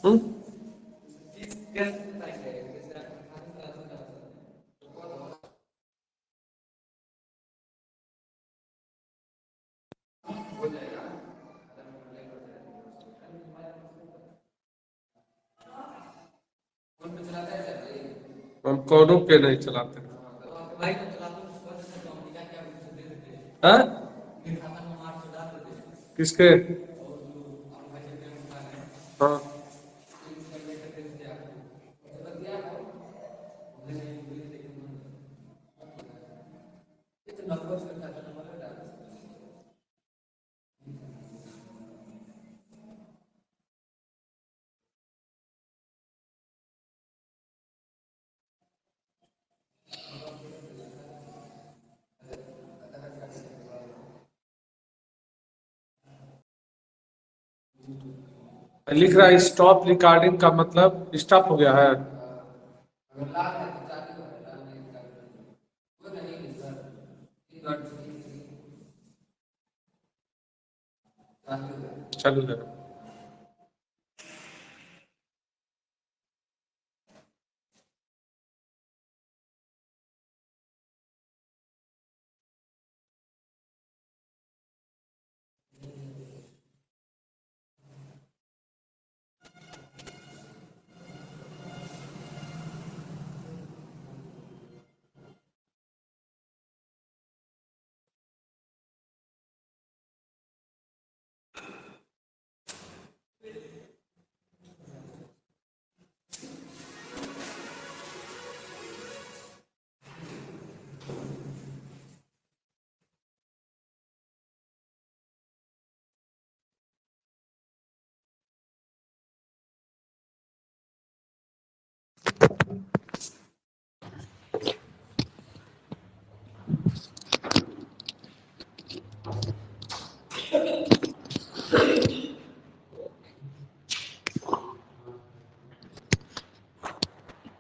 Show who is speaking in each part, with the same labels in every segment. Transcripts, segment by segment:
Speaker 1: हम्म? हम कौनों के नहीं चलाते। हाँ? किसके? हाँ। लिख रहा है स्टॉप रिकॉर्डिंग का मतलब स्टॉप हो गया है। चालू है।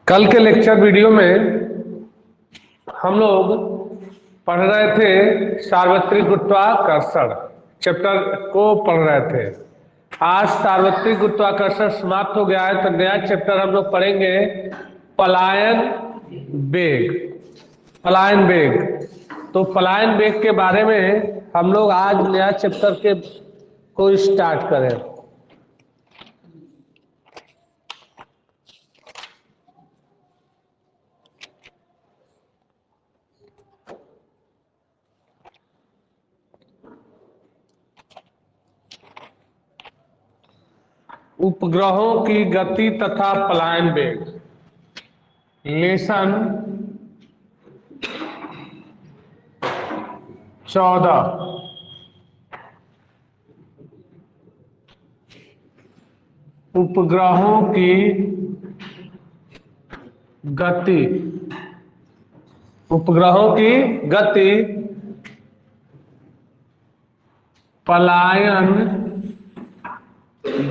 Speaker 1: कल के लेक्चर वीडियो में हम लोग पढ़ रहे थे सार्वत्रिक गुरुत्वाकर्षण चैप्टर को पढ़ रहे थे। आज सार्वत्रिक गुरुत्वाकर्षण समाप्त हो गया है तो नया चैप्टर हम लोग पढ़ेंगे पलायन वेग। पलायन वेग, तो पलायन वेग के बारे में हम लोग आज नया चैप्टर के को स्टार्ट करें। उपग्रहों की गति तथा पलायन वेग, लेसन 14। उपग्रहों की गति, उपग्रहों की गति पलायन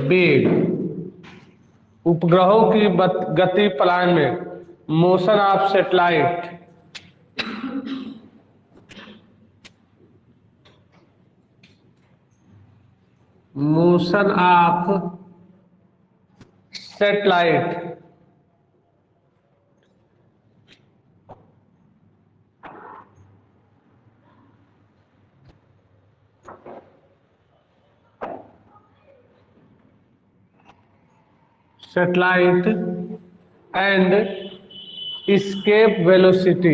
Speaker 1: वेग, उपग्रहों की गति पलायन वेग, motion of satellite, motion of satellite, satellite and escape velocity,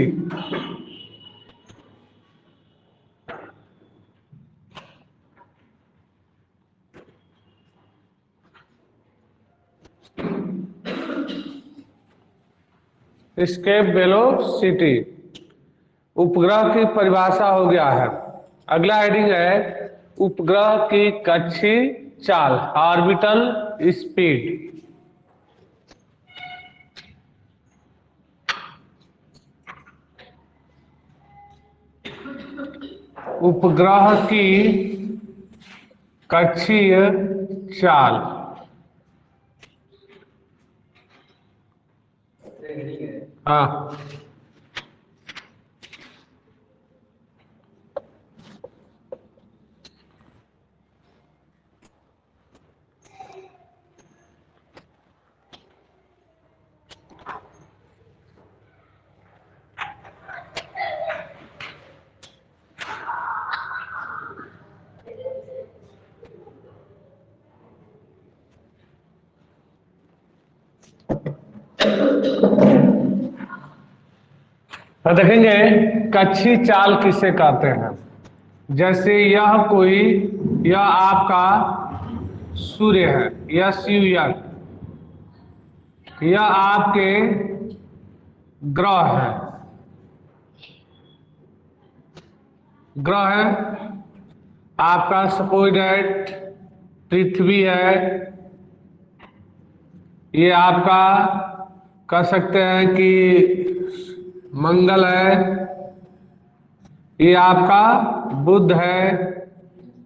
Speaker 1: escape velocity उपग्रह की परिभाषा हो गया है। अगला हेडिंग है उपग्रह की कक्षीय चाल, ऑर्बिटल स्पीड। उपग्रह की कक्षीय चाल, हाँ। तो देखेंगे कच्छी चाल किसे कहते हैं। जैसे यह आपका सूर्य है, यह शिव, यह आपके ग्रह है, ग्रह है आपका। सपोज दैट पृथ्वी है, ये आपका कह सकते हैं कि मंगल है, ये आपका बुध है,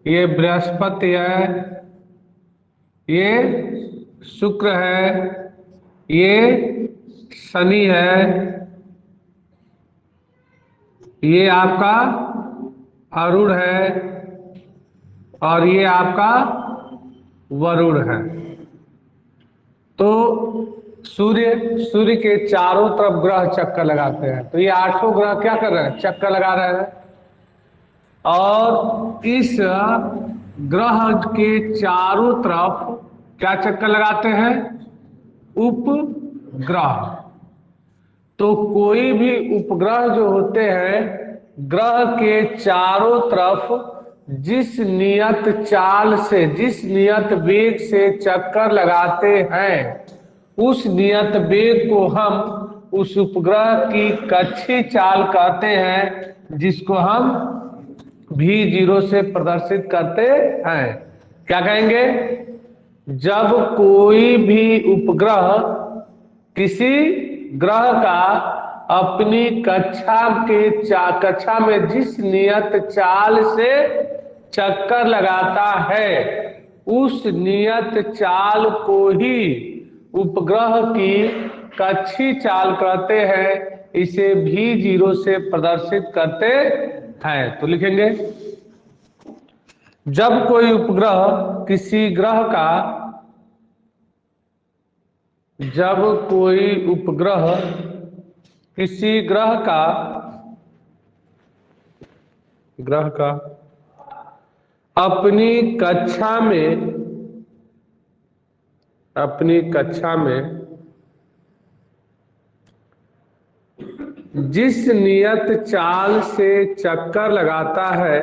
Speaker 1: ये बृहस्पति है, ये शुक्र है, ये शनि है, ये आपका अरुण है, और ये आपका वरुण है। तो सूर्य के चारों तरफ ग्रह चक्कर लगाते हैं। तो ये 8 ग्रह क्या कर रहे हैं, चक्कर लगा रहे हैं। और इस ग्रह के चारों तरफ क्या चक्कर लगाते हैं, उपग्रह। तो कोई भी उपग्रह जो होते हैं, ग्रह के चारों तरफ जिस नियत चाल से, जिस नियत वेग से चक्कर लगाते हैं, उस नियत वेग को हम उस उपग्रह की कच्छी चाल कहते हैं, जिसको हम v0 से प्रदर्शित करते हैं। क्या कहेंगे, जब कोई भी उपग्रह किसी ग्रह का अपनी कक्षा में जिस नियत चाल से चक्कर लगाता है, उस नियत चाल को ही उपग्रह की कच्छी चाल कहते हैं। इसे v0 से प्रदर्शित करते हैं। तो लिखेंगे, जब कोई उपग्रह किसी ग्रह का, जब कोई उपग्रह किसी ग्रह का अपनी कक्षा में जिस नियत चाल से चक्कर लगाता है,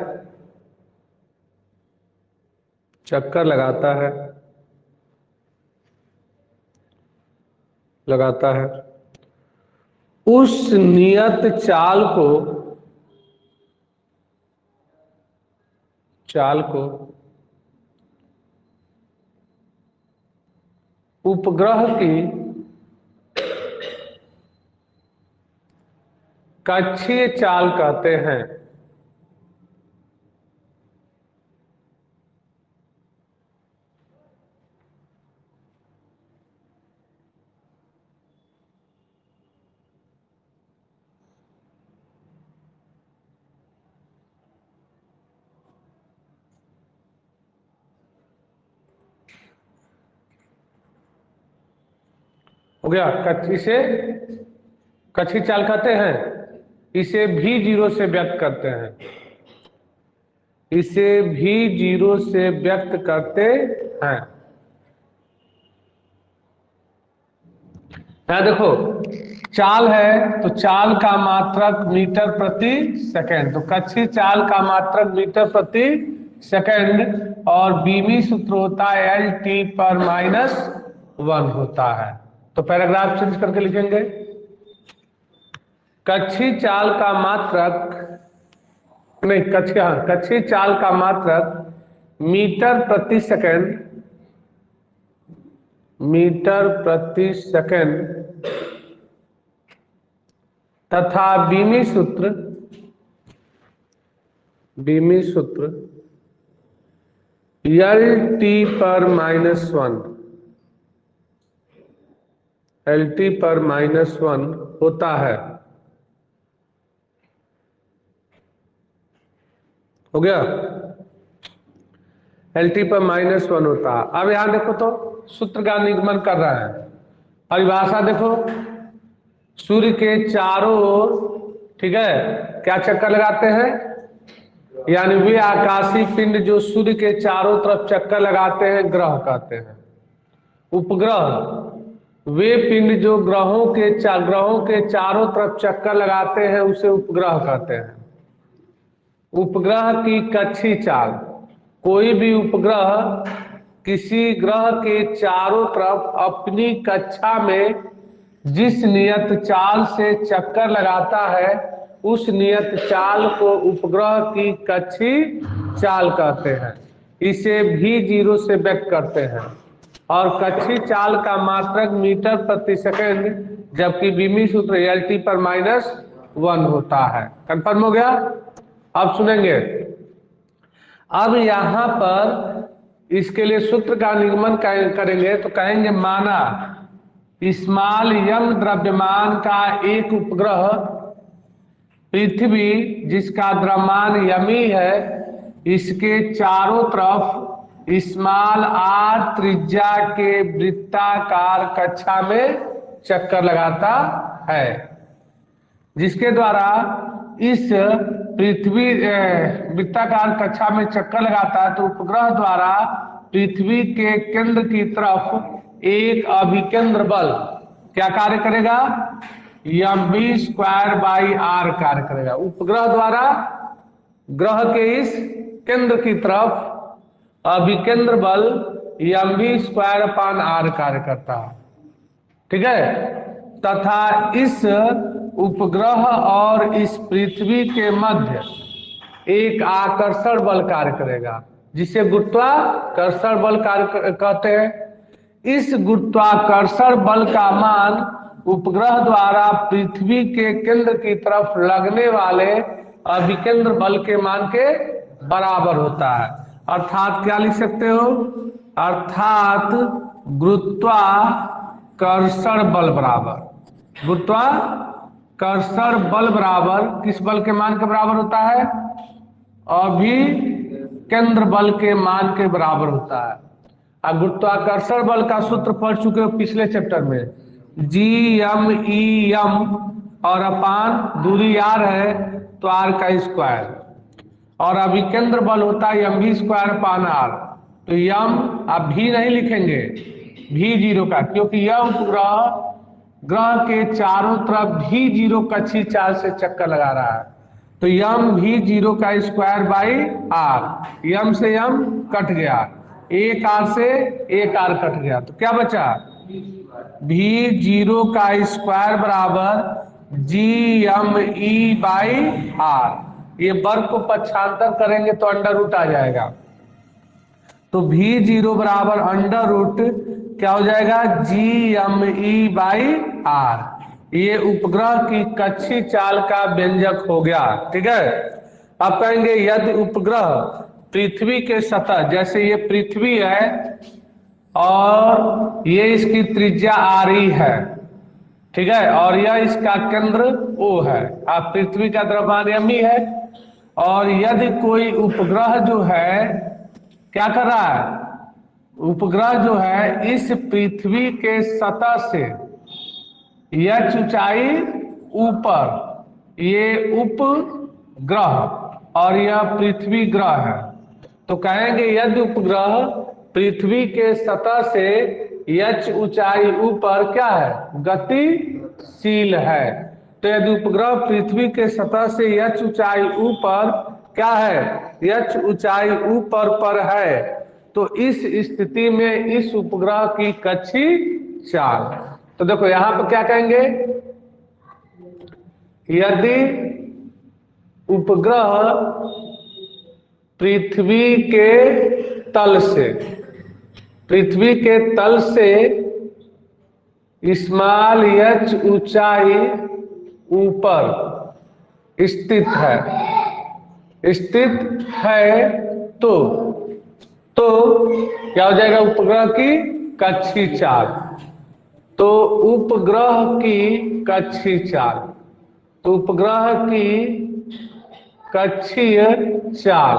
Speaker 1: उस नियत चाल को उपग्रह की कक्षीय चाल कहते हैं। हो गया, कच्छी चाल कहते हैं। इसे v0 से व्यक्त करते हैं, इसे v0 से व्यक्त करते हैं। यहां देखो चाल है, तो चाल का मात्रक मीटर प्रति सेकंड, तो कच्छी चाल का मात्रक मीटर प्रति सेकंड, और बीमी सूत्र होता है L/-1 होता है। तो पैराग्राफ चेंज करके लिखेंगे, कच्छी चाल का मात्रक कच्छी चाल का मात्रक मीटर प्रति सेकंड तथा बीमी सूत्र L/-1 होता है। हो गया, L/-1 होता है। अब यहां देखो तो सूत्र का निगमन कर रहा है। परिभाषा देखो, सूर्य के चारों ओर, ठीक है, क्या चक्कर लगाते हैं, यानी वे आकाशीय पिंड जो सूर्य के चारों तरफ चक्कर लगाते हैं, ग्रह कहते हैं। उपग्रह वे पिंड जो ग्रहों के चारों तरफ चक्कर लगाते हैं उसे उपग्रह कहते हैं। उपग्रह की कक्षीय चाल, कोई भी उपग्रह किसी ग्रह के चारों तरफ अपनी कक्षा में जिस नियत चाल से चक्कर लगाता है उस नियत चाल को उपग्रह की कक्षीय चाल कहते हैं। इसे भी जीरो से व्यक्त करते हैं और कक्षीय चाल का मात्रक मीटर प्रति सेकंड, जबकि विमी सूत्र LT पर -1 होता है। कंफर्म हो गया? अब सुनेंगे। अब यहां पर इसके लिए सूत्र का निर्माण करेंगे तो कहेंगे माना स्मॉल यम द्रव्यमान का एक उपग्रह पृथ्वी जिसका द्रव्यमान यमी है, इसके चारों तरफ स्मॉल r त्रिज्या के वृत्ताकार कक्षा में चक्कर लगाता है, जिसके द्वारा इस पृथ्वी वृत्ताकार कक्षा में चक्कर लगाता है तो उपग्रह द्वारा पृथ्वी के केंद्र की तरफ एक अभिकेंद्र बल क्या कार्य करेगा? mv²/r कार्य करेगा। उपग्रह द्वारा ग्रह के इस केंद्र की तरफ अभिकेंद्र बल mv²/r कार्य करता है, ठीक है। तथा इस उपग्रह और इस पृथ्वी के मध्य एक आकर्षण बल कार्य करेगा जिसे गुरुत्वाकर्षण बल कार्य कहते हैं। इस गुरुत्वाकर्षण बल का मान उपग्रह द्वारा पृथ्वी के केंद्र की तरफ लगने वाले अभिकेंद्र बल के मान के बराबर होता है। अर्थात क्या लिख सकते हो? अर्थात गुरुत्वाकर्षण बल बराबर किस बल के मान के बराबर होता है? अभिकेंद्र बल के मान के बराबर होता है। अब गुरुत्वाकर्षण बल का सूत्र पढ़ चुके हो पिछले चैप्टर में, Gm और अपान दूरी r है तो r का स्क्वायर, और अभिकेंद्र बल होता है mv²/r। तो यम आप भी नहीं लिखेंगे, भी जीरो का, क्योंकि यह उपग्रह ग्रह के चारों तरफ भी जीरो कक्षीय चाल से चक्कर लगा रहा है। तो यम भी जीरो का स्क्वायर/r, यम से यम कट गया, एक r से एक r कट गया, तो क्या बचा? भी जीरो का स्क्वायर बराबर Gme/r। ये वर्ग को पक्षांतर करेंगे तो अंडर रूट आ जाएगा, तो भी जीरो बराबर अंडर रूट क्या हो जाएगा? Gme/r। ये उपग्रह की कक्षीय चाल का व्यंजक हो गया, ठीक है। अब कहेंगे यदि उपग्रह पृथ्वी के सतह, जैसे ये पृथ्वी है और ये इसकी त्रिज्या आरी है, ठीक है, और यह इसका केंद्र O है। अब पृथ्वी का द्रव्यमान यमी है और यदि कोई उपग्रह जो है क्या कर रहा है? उपग्रह जो है इस पृथ्वी के सतह से h ऊंचाई ऊपर, ये उपग्रह और यह पृथ्वी ग्रह है, तो कहेंगे यदि उपग्रह पृथ्वी के सतह से h ऊंचाई ऊपर क्या है? गतिशील है। तो यदि उपग्रह पृथ्वी के सतह से h ऊंचाई ऊपर क्या है? h ऊंचाई ऊपर पर है, तो इस स्थिति में इस उपग्रह की कक्षीय चाल, तो देखो यहां पर क्या कहेंगे? यदि उपग्रह पृथ्वी के तल से स्मॉल h ऊंचाई ऊपर स्थित है तो क्या हो जाएगा? उपग्रह की कक्षीय चाल। तो उपग्रह की कक्षीय चाल, तो उपग्रह की कक्षीय चाल,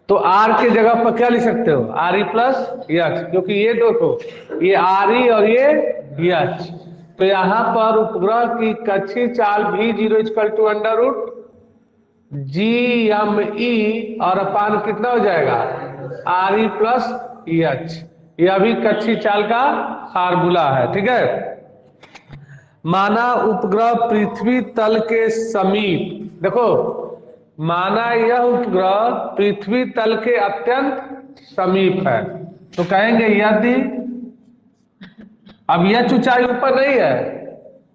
Speaker 1: तो r के जगह पर क्या लिख सकते हो? re प्लस h, क्योंकि ये देखो ये re और ये h, तो यहां पर उपग्रह की कक्षीय चाल भी zero equal to under root Gme और अपान कितना हो जाएगा? re plus h। यह भी कक्षीय चाल का फार्मूला है। ठीक है, माना उपग्रह पृथ्वी तल के समीप, देखो माना यह उपग्रह पृथ्वी तल के अत्यंत समीप है, तो कहेंगे यदि, अब यह ऊंचाई ऊपर नहीं है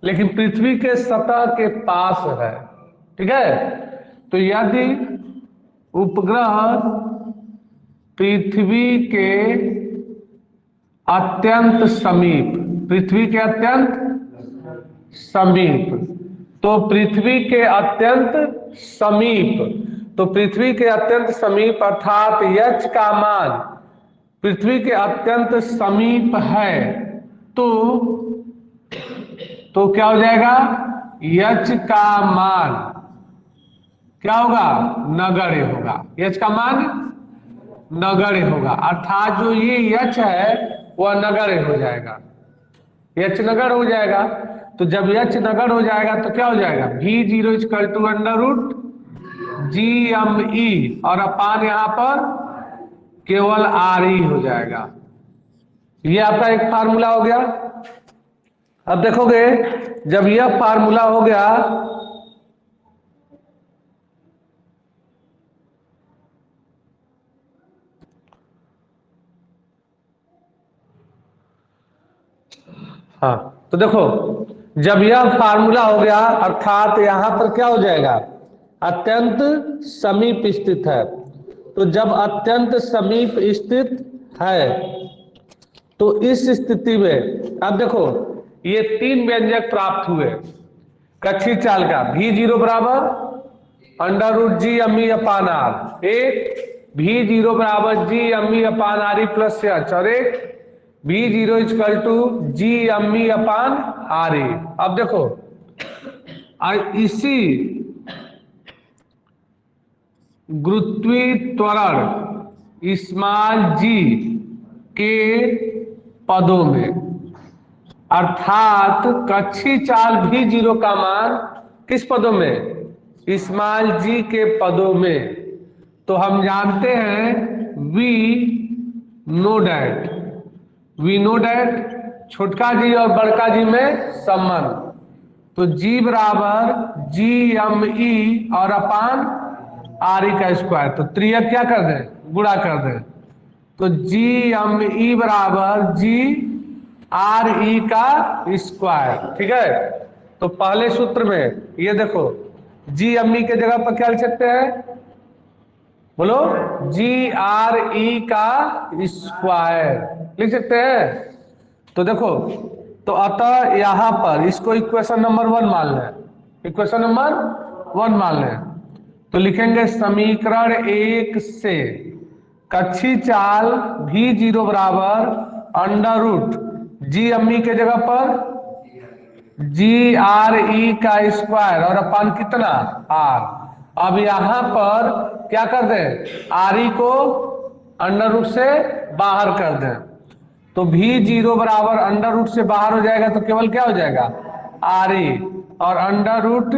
Speaker 1: लेकिन पृथ्वी के सतह के पास है। ठीक है, तो यदि उपग्रह पृथ्वी के अत्यंत समीप, पृथ्वी के अत्यंत समीप, तो पृथ्वी के अत्यंत समीप, तो पृथ्वी के अत्यंत समीप अर्थात यच का मान पृथ्वी के अत्यंत समीप है, तो क्या हो जाएगा, यच का मान क्या होगा, नगण्य होगा। यच का मान नगण्य होगा, अर्थात जो ये यच है वह नगण्य हो जाएगा, यच नगण्य हो जाएगा। तो जब यच नगण्य हो जाएगा तो क्या हो जाएगा, V0 equal to under root GME और अपान यहां पर केवल RE हो जाएगा। ये आपका एक फार्मूला हो गया। अब देखोगे जब यह फार्मूला हो गया हाँ, तो देखो जब यह फार्मूला हो गया अर्थात यहां पर क्या हो जाएगा, अत्यंत समीप स्थित है। तो जब अत्यंत समीप स्थित है तो इस स्थिति में अब देखो ये तीन व्यंजक प्राप्त हुए कक्षीय चाल का, V0 बराबर under root GME upon R, एक V0 बराबर GME upon RE plus H और एक V0 equal to GME upon RE। अब देखो इसी गुरुत्वीय त्वरण स्मॉल g के पदों में, अर्थात कक्षीय चाल V0 का मान किस पदों में, स्मॉल g के पदों में। तो हम जानते हैं वी नो डैट छोटका जी और बड़का जी में संबंध, तो g बराबर GME और अपान RE का स्क्वायर, तो त्रियक क्या कर दें, गुणा कर दें, तो GME बराबर GRE का स्क्वायर। ठीक है, तो पहले सूत्र में ये देखो GME के जगह पर क्या लिख सकते हैं, बोलो GRE का स्क्वायर लिख सकते हैं। तो देखो तो अतः यहां पर इसको इक्वेशन नंबर 1 मान लें, इक्वेशन नंबर 1 मान लें, तो लिखेंगे समीकरण 1 से कक्षीय चाल V0 बराबर अंडर रूट GME के जगह पर GRE का स्क्वायर और अपान कितना R। अब यहां पर क्या कर दें, RE को अंडर रूट से बाहर कर दें, तो V0 बराबर अंडर रूट से बाहर हो जाएगा तो केवल क्या हो जाएगा RE और अंडर रूट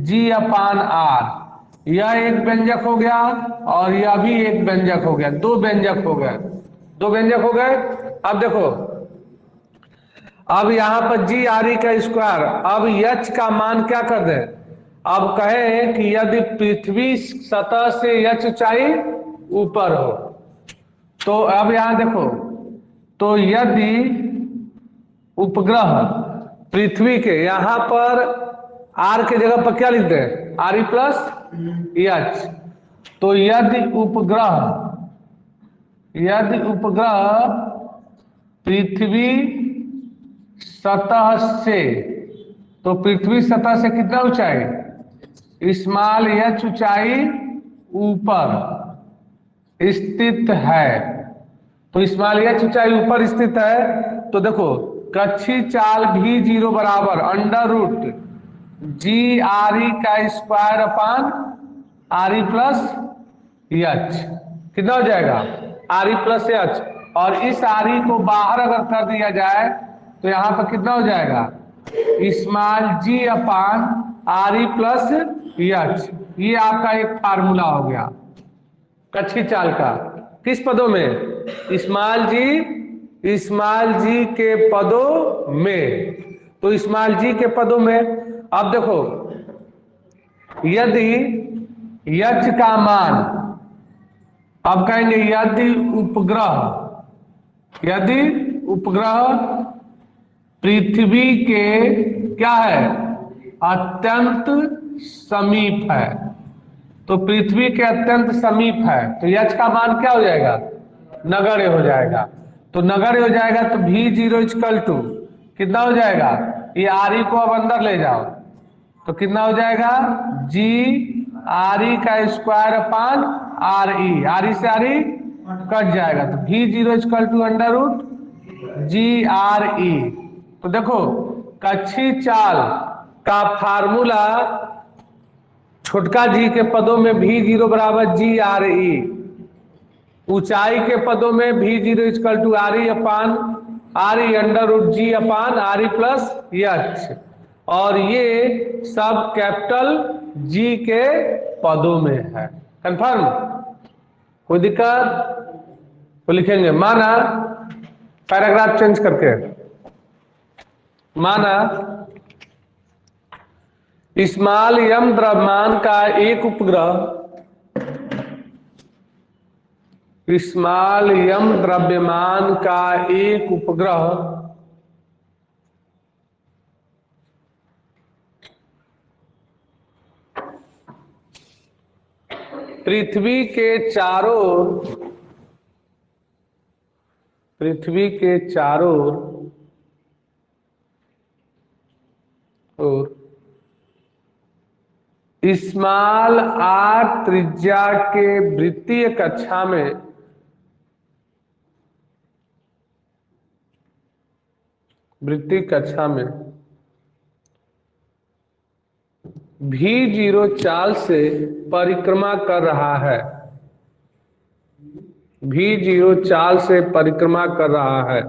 Speaker 1: G अपान R। यह एक व्यंजक हो गया और यह भी एक व्यंजक हो गया, दो व्यंजक हो गए, दो व्यंजक हो गए। अब देखो अब यहां पर GRE का स्क्वायर, अब H का मान क्या कर दें, अब कहें कि यदि पृथ्वी सतह से H ऊंचाई ऊपर हो, तो अब यहां देखो, तो यदि उपग्रह पृथ्वी के यहां पर R के जगह पर क्या लिख दें, RE प्लस H, तो यदि उपग्रह पृथ्वी सतह से, तो पृथ्वी सतह से कितना ऊंचाई, स्मॉल h ऊंचाई ऊपर स्थित है, तो स्मॉल h ऊंचाई ऊपर स्थित है, तो देखो कक्षीय चाल V0 बराबर अंडर रूट GRE का square upon RE plus H, कितना हो जाएगा RE प्लस H, और इस RE को बाहर अगर कर दिया जाए तो यहां पर कितना हो जाएगा small g upon RE plus H। ये आपका एक फार्मूला हो गया कक्षीय चाल का, किस पदों में, स्मॉल g स्मॉल जी के पदों में। तो स्मॉल जी के पदों में, अब देखो, यदि यच का मान, अब कहेंगे यदि उपग्रह पृथ्वी के क्या है, अत्यंत समीप है, तो पृथ्वी के अत्यंत समीप है, तो यच का मान क्या हो जाएगा, नगण्य हो जाएगा। तो नगण्य हो जाएगा तो V0 इक्वल टू कितना हो जाएगा, ये RE को अब अंदर ले जाओ तो कितना हो जाएगा, GRE का स्क्वायर अपान RE, RE से RE कट जाएगा, तो V0 equal to under root GRE। तो देखो, कक्षी चाल का फार्मूला छोटका जी के पदों में V0 बराबर GRE, ऊंचाई के पदों में V0 equal to RE upon RE under root G upon RE plus H, और ये सब कैपिटल G के पदों में है। कंफर्म, कोई दिक्कत? तो लिखेंगे, माना, पैराग्राफ चेंज करके, माना स्मॉल m द्रव्यमान का एक उपग्रह, स्मॉल m द्रव्यमान का एक उपग्रह पृथ्वी के चारों ओर स्मॉल r त्रिज्या के वृत्तीय कक्षा में V0 चाल से परिक्रमा कर रहा है, V0 चाल से परिक्रमा कर रहा है।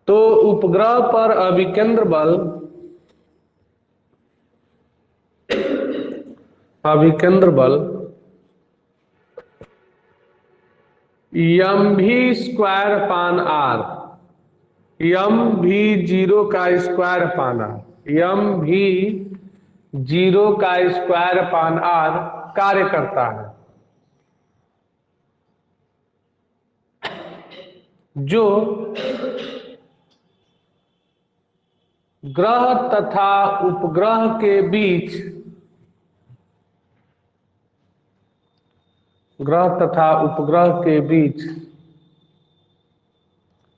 Speaker 1: तो उपग्रह पर अभिकेंद्र बल mv square upon r, mv0 का स्क्वायर अपान r, mv0 का स्क्वायर अपान r कार्य करता है, जो ग्रह तथा उपग्रह के बीच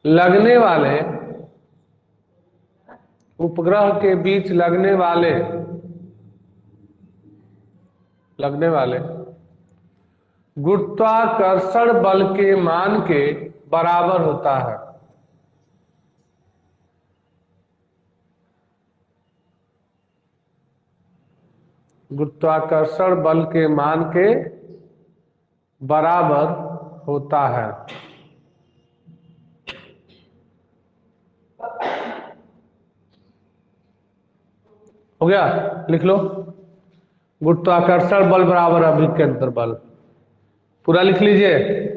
Speaker 1: लगने वाले गुरुत्वाकर्षण बल के मान के बराबर होता है। गुरुत्वाकर्षण बल के मान के बराबर होता है। हो गया, लिख लो, गुरुत्वाकर्षण बल बराबर अभिकेंद्र बल, पूरा लिख लीजिए।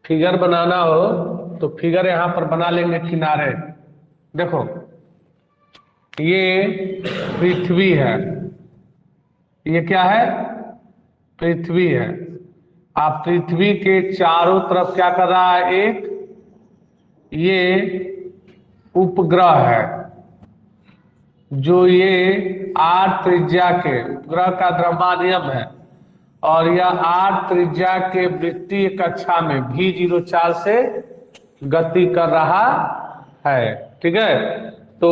Speaker 1: फिगर बनाना हो तो फिगर यहां पर बना लेंगे किनारे। देखो ये पृथ्वी है, ये क्या है, पृथ्वी है। आप पृथ्वी के चारों तरफ क्या कर रहा है, एक ये उपग्रह है, जो ये 8 त्रिज्या के उपग्रह का द्रव्यमान है, और यह 8 त्रिज्या के वृत्तीय कक्षा में v0 से गति कर रहा है। ठीक है, तो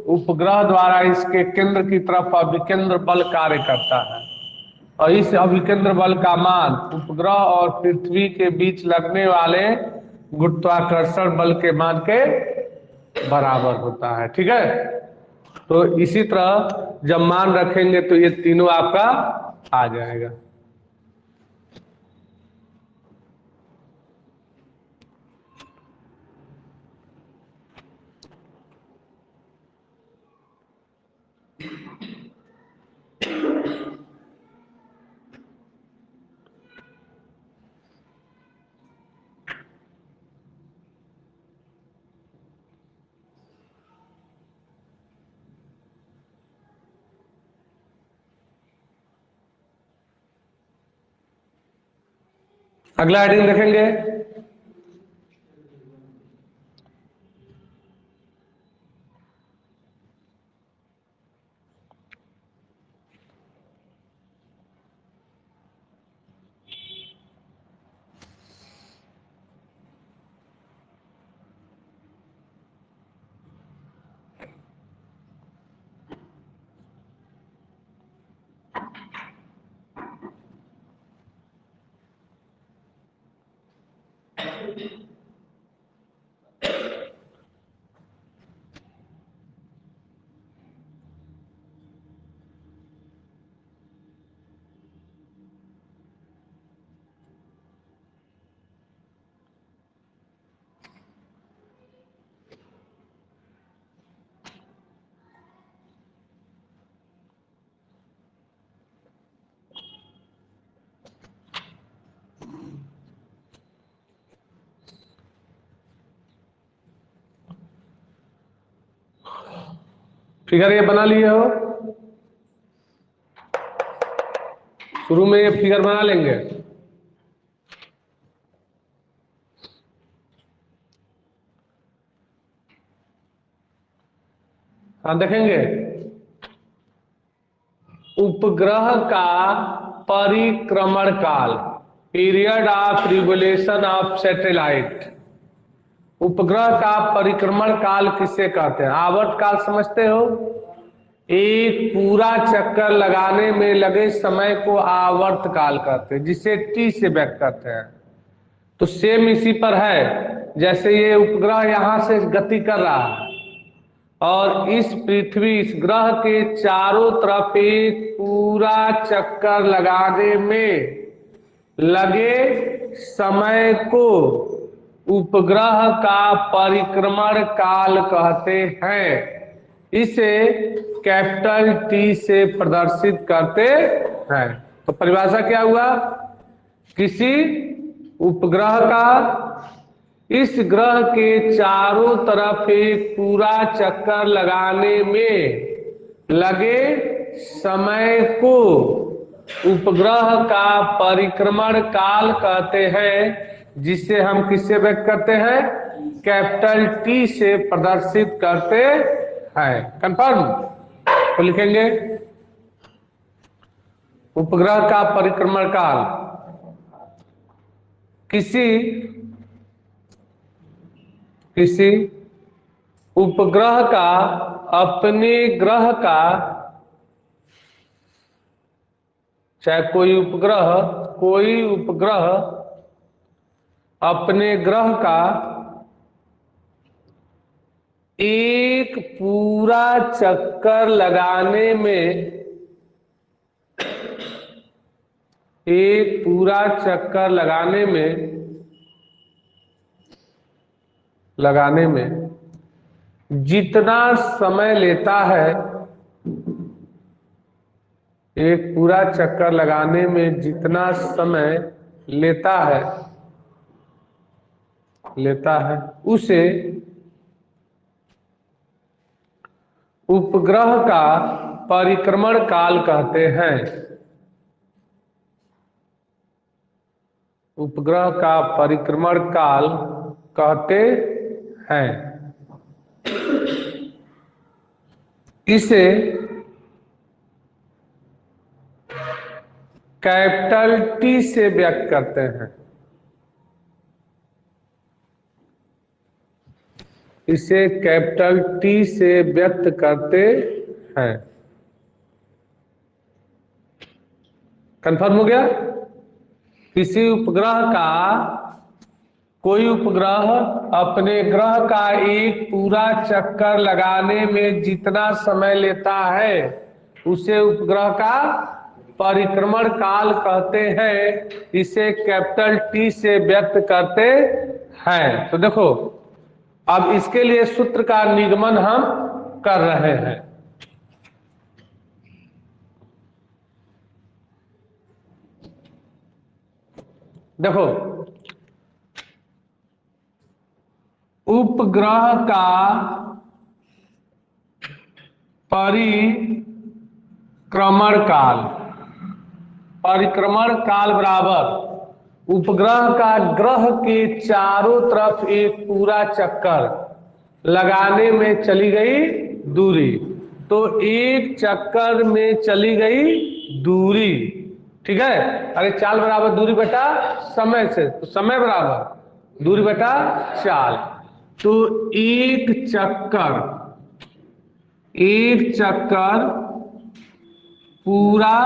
Speaker 1: उपग्रह द्वारा इसके केंद्र की तरफ अभिकेंद्र बल कार्य करता है, और इस अभिकेंद्र बल का मान उपग्रह और पृथ्वी के बीच लगने वाले गुरुत्वाकर्षण बल के मान के बराबर होता है। ठीक है, तो इसी तरह जब मान रखेंगे तो ये तीनों आपका आ जाएगा। अगला हेडिंग देखेंगे, फिगर ये बना लिए हो, शुरू में ये फिगर बना लेंगे। हाँ देखेंगे, उपग्रह का परिक्रमण काल, period of revolution of satellite. उपग्रह का परिक्रमण काल किसे कहते हैं, आवर्त काल समझते हो, एक पूरा चक्कर लगाने में लगे समय को आवर्त काल कहते हैं, जिसे टी से व्यक्त करते हैं। तो सेम इसी पर है, जैसे ये उपग्रह यहां से गति कर रहा है और इस पृथ्वी, इस ग्रह के चारों तरफ एक पूरा चक्कर लगाने में लगे समय को उपग्रह का परिक्रमण काल कहते हैं। इसे कैपिटल टी से प्रदर्शित करते हैं। तो परिभाषा क्या हुआ? किसी उपग्रह का इस ग्रह के चारों तरफ एक पूरा चक्कर लगाने में लगे समय को उपग्रह का परिक्रमण काल कहते हैं, जिसे हम किससे व्यक्त करते हैं? कैपिटल टी से प्रदर्शित करते हैं। कंफर्म? तो लिखेंगे उपग्रह का परिक्रमण काल किसी उपग्रह का अपने ग्रह का, चाहे कोई उपग्रह अपने ग्रह का एक पूरा चक्कर लगाने में जितना समय लेता है, एक पूरा चक्कर लगाने में जितना समय लेता है उसे उपग्रह का परिक्रमण काल कहते हैं। उपग्रह का परिक्रमण काल कहते हैं। इसे कैपिटल टी से व्यक्त करते हैं। इसे कैपिटल टी से व्यक्त करते हैं। कंफर्म हो गया? किसी उपग्रह का, कोई उपग्रह अपने ग्रह का एक पूरा चक्कर लगाने में जितना समय लेता है उसे उपग्रह का परिक्रमण काल कहते हैं। इसे कैपिटल टी से व्यक्त करते हैं। तो देखो, अब इसके लिए सूत्र का निगमन हम कर रहे हैं। देखो, उपग्रह का परिक्रमण काल बराबर उपग्रह का ग्रह के चारों तरफ एक पूरा चक्कर लगाने में चली गई दूरी। तो एक चक्कर में चली गई दूरी, ठीक है? अरे चाल बराबर दूरी बटा समय से, तो समय बराबर दूरी बटा चाल। तो एक चक्कर पूरा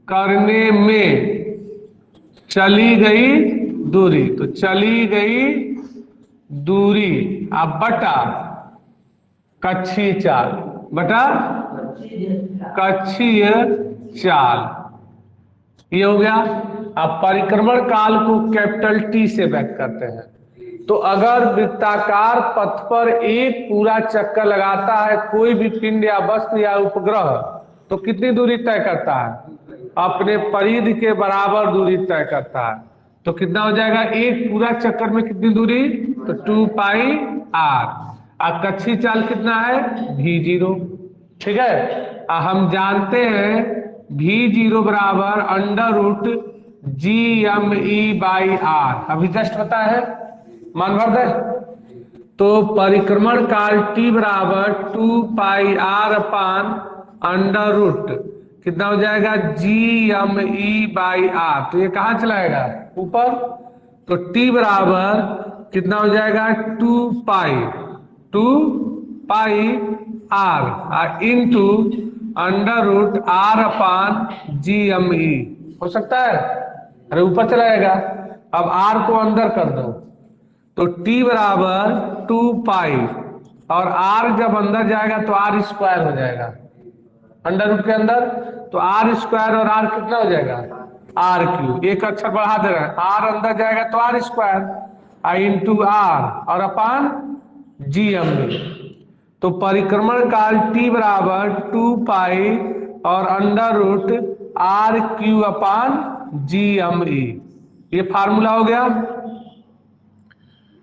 Speaker 1: करने में चली गई दूरी, तो चली गई दूरी अब बटा कक्षीय चाल, बटा कक्षीय चाल, ये हो गया। अब परिक्रमण काल को कैपिटल टी से व्यक्त करते हैं। तो अगर वृत्ताकार पथ पर एक पूरा चक्कर लगाता है कोई भी पिंड या वस्तु या उपग्रह, तो कितनी दूरी तय करता है? अपने परिधि के बराबर दूरी तय करता है। तो कितना हो जाएगा? एक पूरा चक्कर में कितनी दूरी? तो 2 पाई आर। अब कक्षीय चाल कितना है? v0, ठीक है? हम जानते हैं v0 बराबर अंडर रूट GME/r। अभी जस्ट पता है, मान भर दे। तो परिक्रमण काल t बराबर 2 pi r upon under root कितना हो जाएगा? GME/r। तो ये कहाँ चलाएगा? ऊपर। तो t बराबर कितना हो जाएगा? 2 pi r into under root r upon GME। हो सकता है? अरे ऊपर चला जाएगा। अब r को अंदर कर दो, तो t बराबर 2 पाई, और r जब अंदर जाएगा तो r स्क्वायर हो जाएगा अंडर रूट के अंदर। तो r स्क्वायर और r कितना हो जाएगा? आर क्यू, एक अक्षर बढ़ा दे रहे हैं, आर अंदर जाएगा तो R square, I into R और अपान जी एम ई। तो परिक्रमण काल टी बराबर 2 पाई और under root R Q upon G M E, ये फार्मूला हो गया।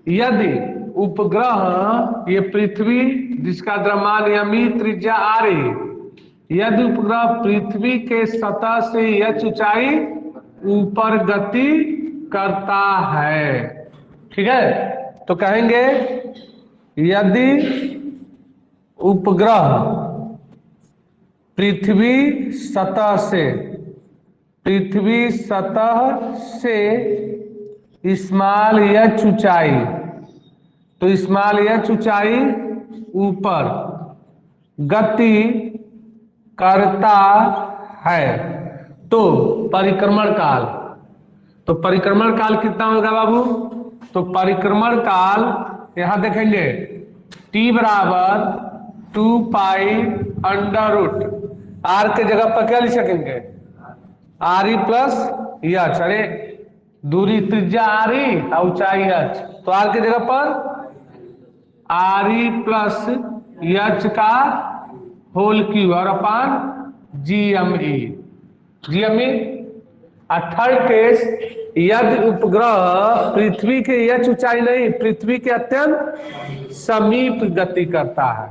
Speaker 1: यदि उपग्रह, ये पृथ्वी जिसका द्रव्यमान यमी त्रिज्या आ रही, यदि उपग्रह पृथ्वी के सतह से h ऊंचाई ऊपर गति करता है, ठीक है, तो कहेंगे यदि उपग्रह पृथ्वी सतह से स्मॉल h ऊंचाई, तो स्मॉल h ऊंचाई ऊपर गति करता है तो परिक्रमण काल, तो परिक्रमण काल कितना होगा बाबू? तो परिक्रमण काल यहां देखेंगे टी बराबर 2 पाई अंडर रूट, आर के जगह पर क्या लिख सकेंगे? आर ई प्लस एच, अरे दूरी त्रिज्या आर ई और ऊंचाई एच, तो आर के जगह पर आर ई प्लस एच का होल क्यू और अपान जी एम ई। और थर्ड केस, यदि उपग्रह पृथ्वी के एच ऊंचाई नहीं, पृथ्वी के अत्यंत समीप गति करता है,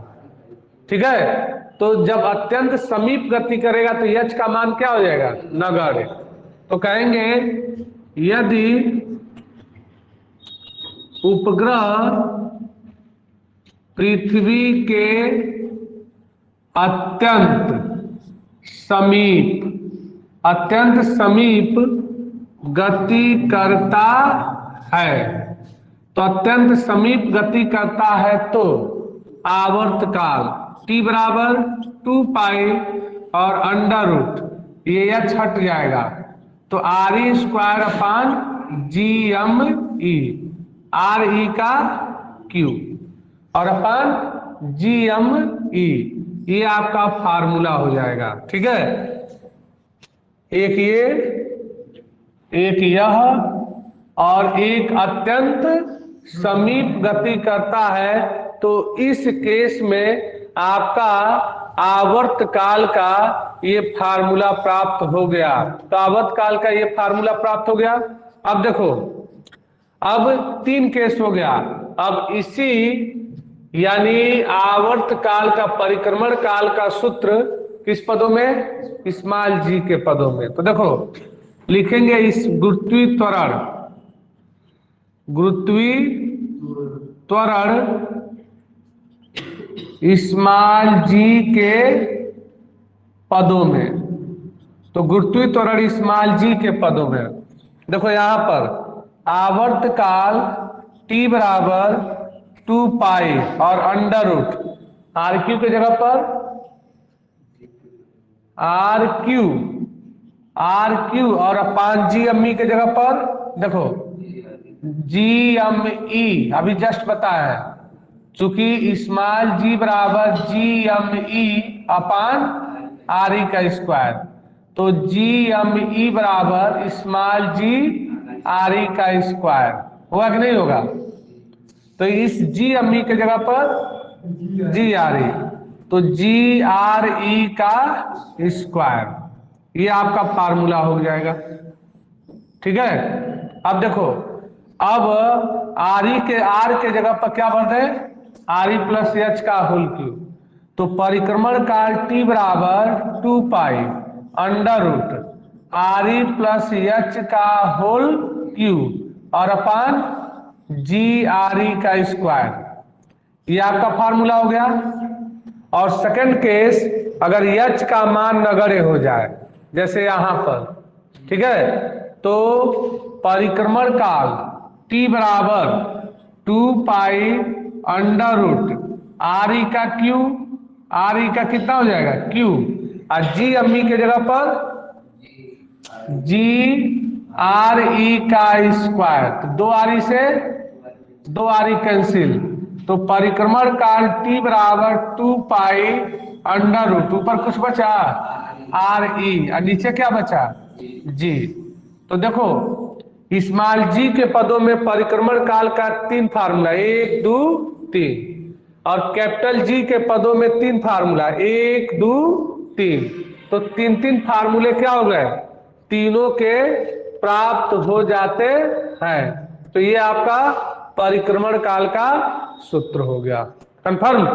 Speaker 1: ठीक है, तो जब अत्यंत समीप गति करेगा तो एच का मान क्या हो जाएगा? नगण्य। तो कहेंगे यदि उपग्रह पृथ्वी के अत्यंत समीप गति करता है, तो अत्यंत समीप गति करता है तो आवर्त काल टी बराबर 2 पाई और अंडर रूट ये एच हट जाएगा, तो R E square upon G M E, R E का क्यू और अपान जी एम ई, ये आपका फार्मूला हो जाएगा, ठीक है। एक ये, एक यह, और एक अत्यंत समीप गति करता है, तो इस केस में आपका आवर्त काल का ये फार्मूला प्राप्त हो गया। तो आवर्त काल का ये फार्मूला प्राप्त हो गया। अब देखो, अब 3 केस हो गया। अब इसी यानी आवर्त काल का, परिक्रमण काल का सूत्र किस पदों में? स्मॉल जी के पदों में। तो देखो लिखेंगे इस गुरुत्वीय त्वरण स्मॉल जी के पदों में। तो गुरुत्वीय त्वरण स्मॉल जी के पदों में देखो, यहां पर आवर्त काल टी बराबर 2 पाई और अंडर रूट आर क्यू की जगह पर आर क्यू और अपान जी एम ई के जगह पर देखो जी एम ई, अभी जस्ट बताया है, चूंकि स्मॉल जी बराबर जी M E upon are E का स्क्वायर, तो जी एम ई बराबर स्मॉल जी आर ई का स्क्वायर होगा कि नहीं होगा? तो इस जी एम ई के जगह पर जी आर ई, तो जी आर ई का स्क्वायर, ये आपका फार्मूला हो जाएगा, ठीक है। अब देखो, अब आर ई के, आर के जगह पर क्या बढ़ रहे? आर ई प्लस एच का होल क्यू, तो परिक्रमण काल टी बराबर 2 pi under root R E plus H का होल क्यू और अपान जी आर ई का स्क्वायर, ये आपका फार्मूला हो गया। और सेकंड केस, अगर एच का मान नगण्य हो जाए जैसे यहां पर, ठीक है, तो परिक्रमण काल टी बराबर 2 pi under root R E का क्यू, आर ई का कितना हो जाएगा? क्यू, और जी एम ई के जगह पर जी आर ई का स्क्वायर, तो 2 आर ई से 2 आर ई कैंसिल, तो परिक्रमण काल टी बराबर 2 पाई अंडर रूट, ऊपर कुछ बचा आर ई और नीचे क्या बचा? जी। तो देखो, स्मॉल जी के पदों में परिक्रमण काल का 3 फार्मूला, 1 2 3, और कैपिटल जी के पदों में 3 फार्मूला, 1 2 3। तो 3 फार्मूले क्या हो गए, तीनों के प्राप्त हो जाते हैं। तो ये आपका परिक्रमण काल का सूत्र हो गया। कंफर्म,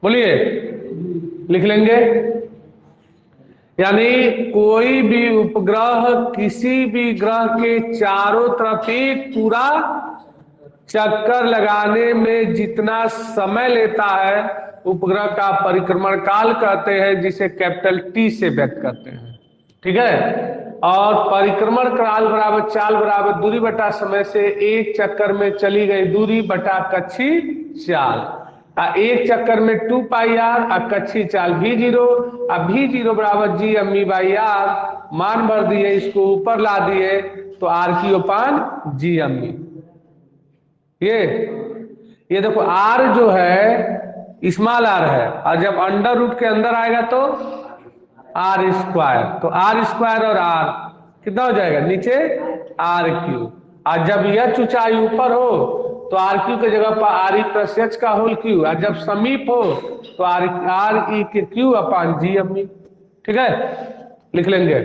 Speaker 1: बोलिए, लिख लेंगे। यानी कोई भी उपग्रह किसी भी ग्रह के चारों तरफ एक पूरा चक्कर लगाने में जितना समय लेता है, उपग्रह का परिक्रमण काल कहते हैं, जिसे कैपिटल टी से व्यक्त करते हैं। ठीक है। और परिक्रमण काल बराबर चाल बराबर दूरी बटा समय से एक चक्कर में चली गई दूरी बटा कच्छी चाल। एक चक्कर में 2 पाई आर, कच्छी चाल भी जीरो। अब भी जीरो बराबर जी अम्मी बाई आर, मान भर दिए, इसको ऊपर ला दिए, तो आर की उपान जी अम्मी। ये देखो आर जो है स्मॉल आर है, और जब अंडर रूट के अंदर आएगा तो आर स्क्वायर। तो आर स्क्वायर और आर कितना हो जाएगा, नीचे आर क्यू। और जब यह ऊंचाई ऊपर हो तो आर क्यू की जगह पर आर ई प्लस एच का होल क्यू, और जब समीप हो तो आर ई के क्यू अपान जी अम्मी। ठीक है, लिख लेंगे।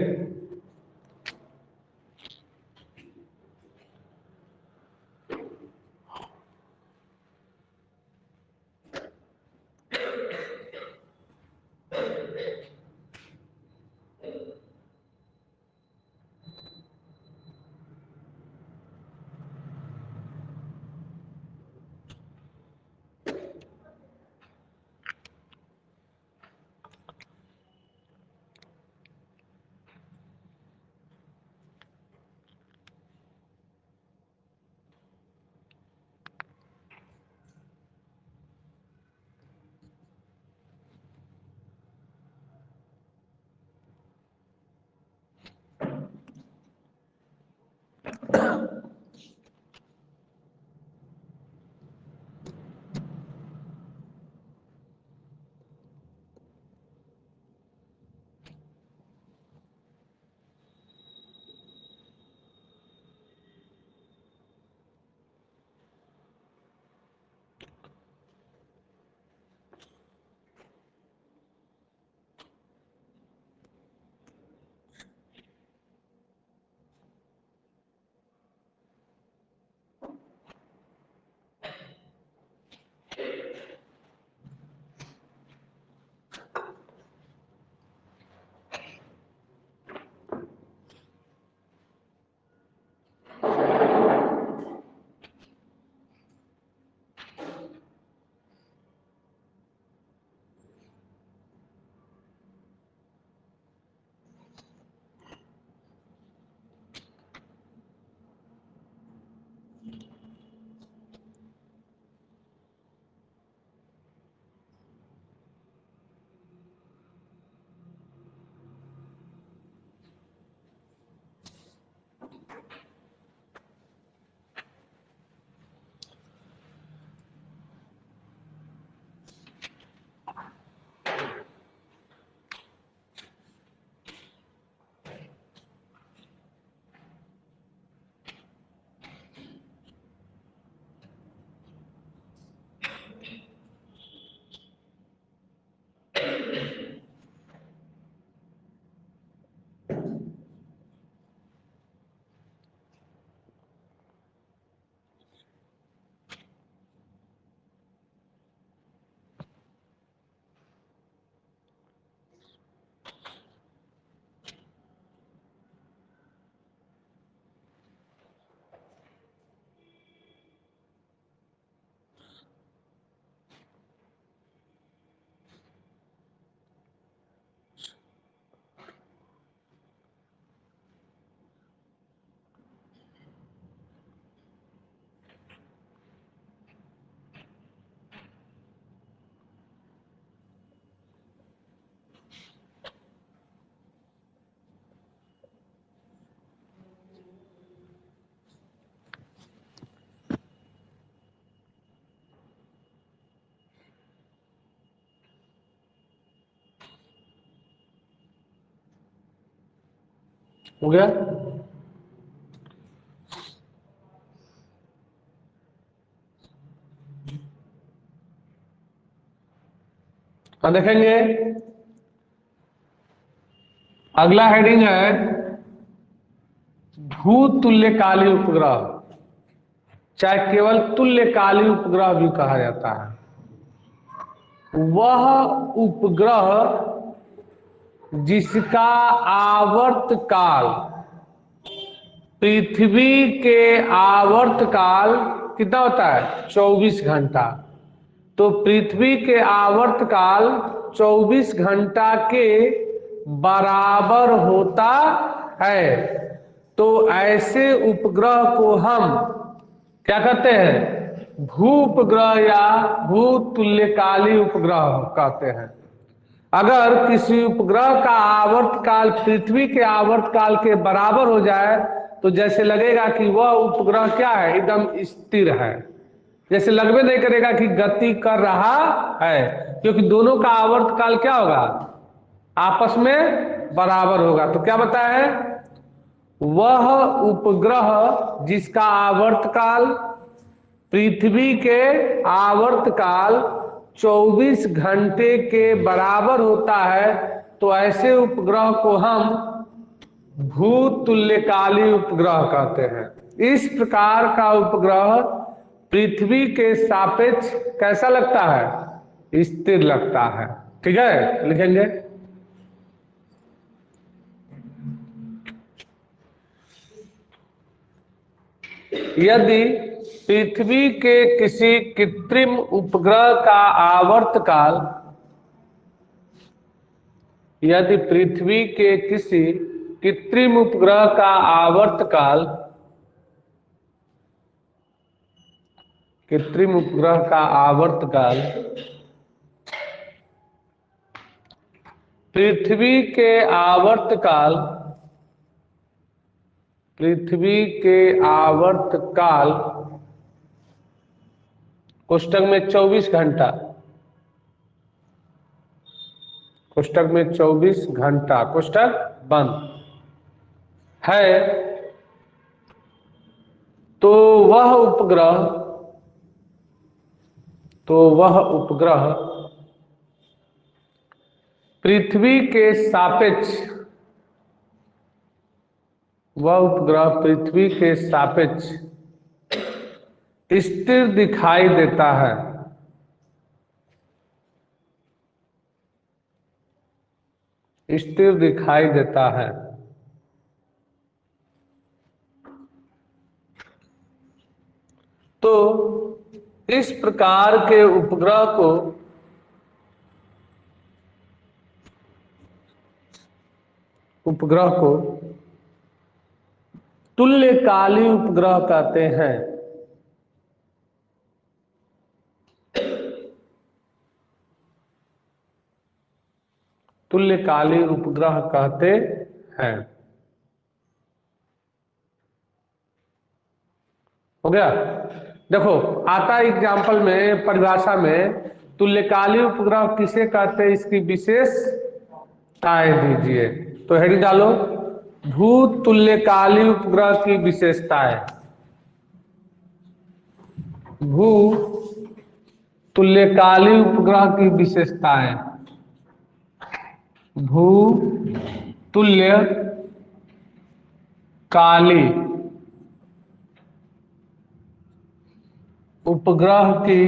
Speaker 1: हो गया। अब देखेंगे अगला हेडिंग है भूतुल्यकाली उपग्रह, चाहे केवल तुल्यकाली उपग्रह भी कहा जाता है। वह उपग्रह जिसका आवर्तकाल पृथ्वी के आवर्तकाल कितना होता है 24 घंटा। तो पृथ्वी के आवर्तकाल 24 घंटा के बराबर होता है। तो ऐसे उपग्रह को हम क्या कहते हैं भू उपग्रह या भूतुल्यकाली उपग्रह कहते हैं। अगर किसी उपग्रह का आवर्तकाल पृथ्वी के आवर्तकाल के बराबर हो जाए तो जैसे लगेगा कि वह उपग्रह क्या है एकदम स्थिर है, जैसे लगभग नहीं करेगा कि गति कर रहा है, क्योंकि दोनों का आवर्तकाल क्या होगा आपस में बराबर होगा। तो क्या बताया है वह उपग्रह जिसका आवर्तकाल पृथ्वी के आवर्तकाल 24 घंटे के बराबर होता है। तो ऐसे उपग्रह को हम भूतुल्यकाली उपग्रह कहते हैं। इस प्रकार का उपग्रह पृथ्वी के सापेक्ष कैसा लगता है स्थिर लगता है। ठीक है, लिखेंगे यदि पृथ्वी के किसी कृत्रिम उपग्रह का आवर्तकाल यदि पृथ्वी के किसी कृत्रिम उपग्रह का आवर्तकाल कृत्रिम उपग्रह का आवर्तकाल पृथ्वी के आवर्तकाल कोष्टक में 24 घंटा कोष्टक में 24 घंटा कोष्टक बंद है, तो वह उपग्रह पृथ्वी के सापेक्ष स्थिर दिखाई देता है। स्थिर दिखाई देता है। तो इस प्रकार के उपग्रह को तुल्यकाली उपग्रह कहते हैं। तुल्यकाली उपग्रह कहते हैं। हो गया। देखो आता एग्जाम्पल में परिभाषा में तुल्यकाली उपग्रह किसे कहते हैं इसकी विशेषताएं दीजिए। तो हेडिंग डालो भूतुल्यकाली उपग्रह की विशेषताएं। भूतुल्यकाली उपग्रह की विशेषताएं। भूतुल्यकाली उपग्रह की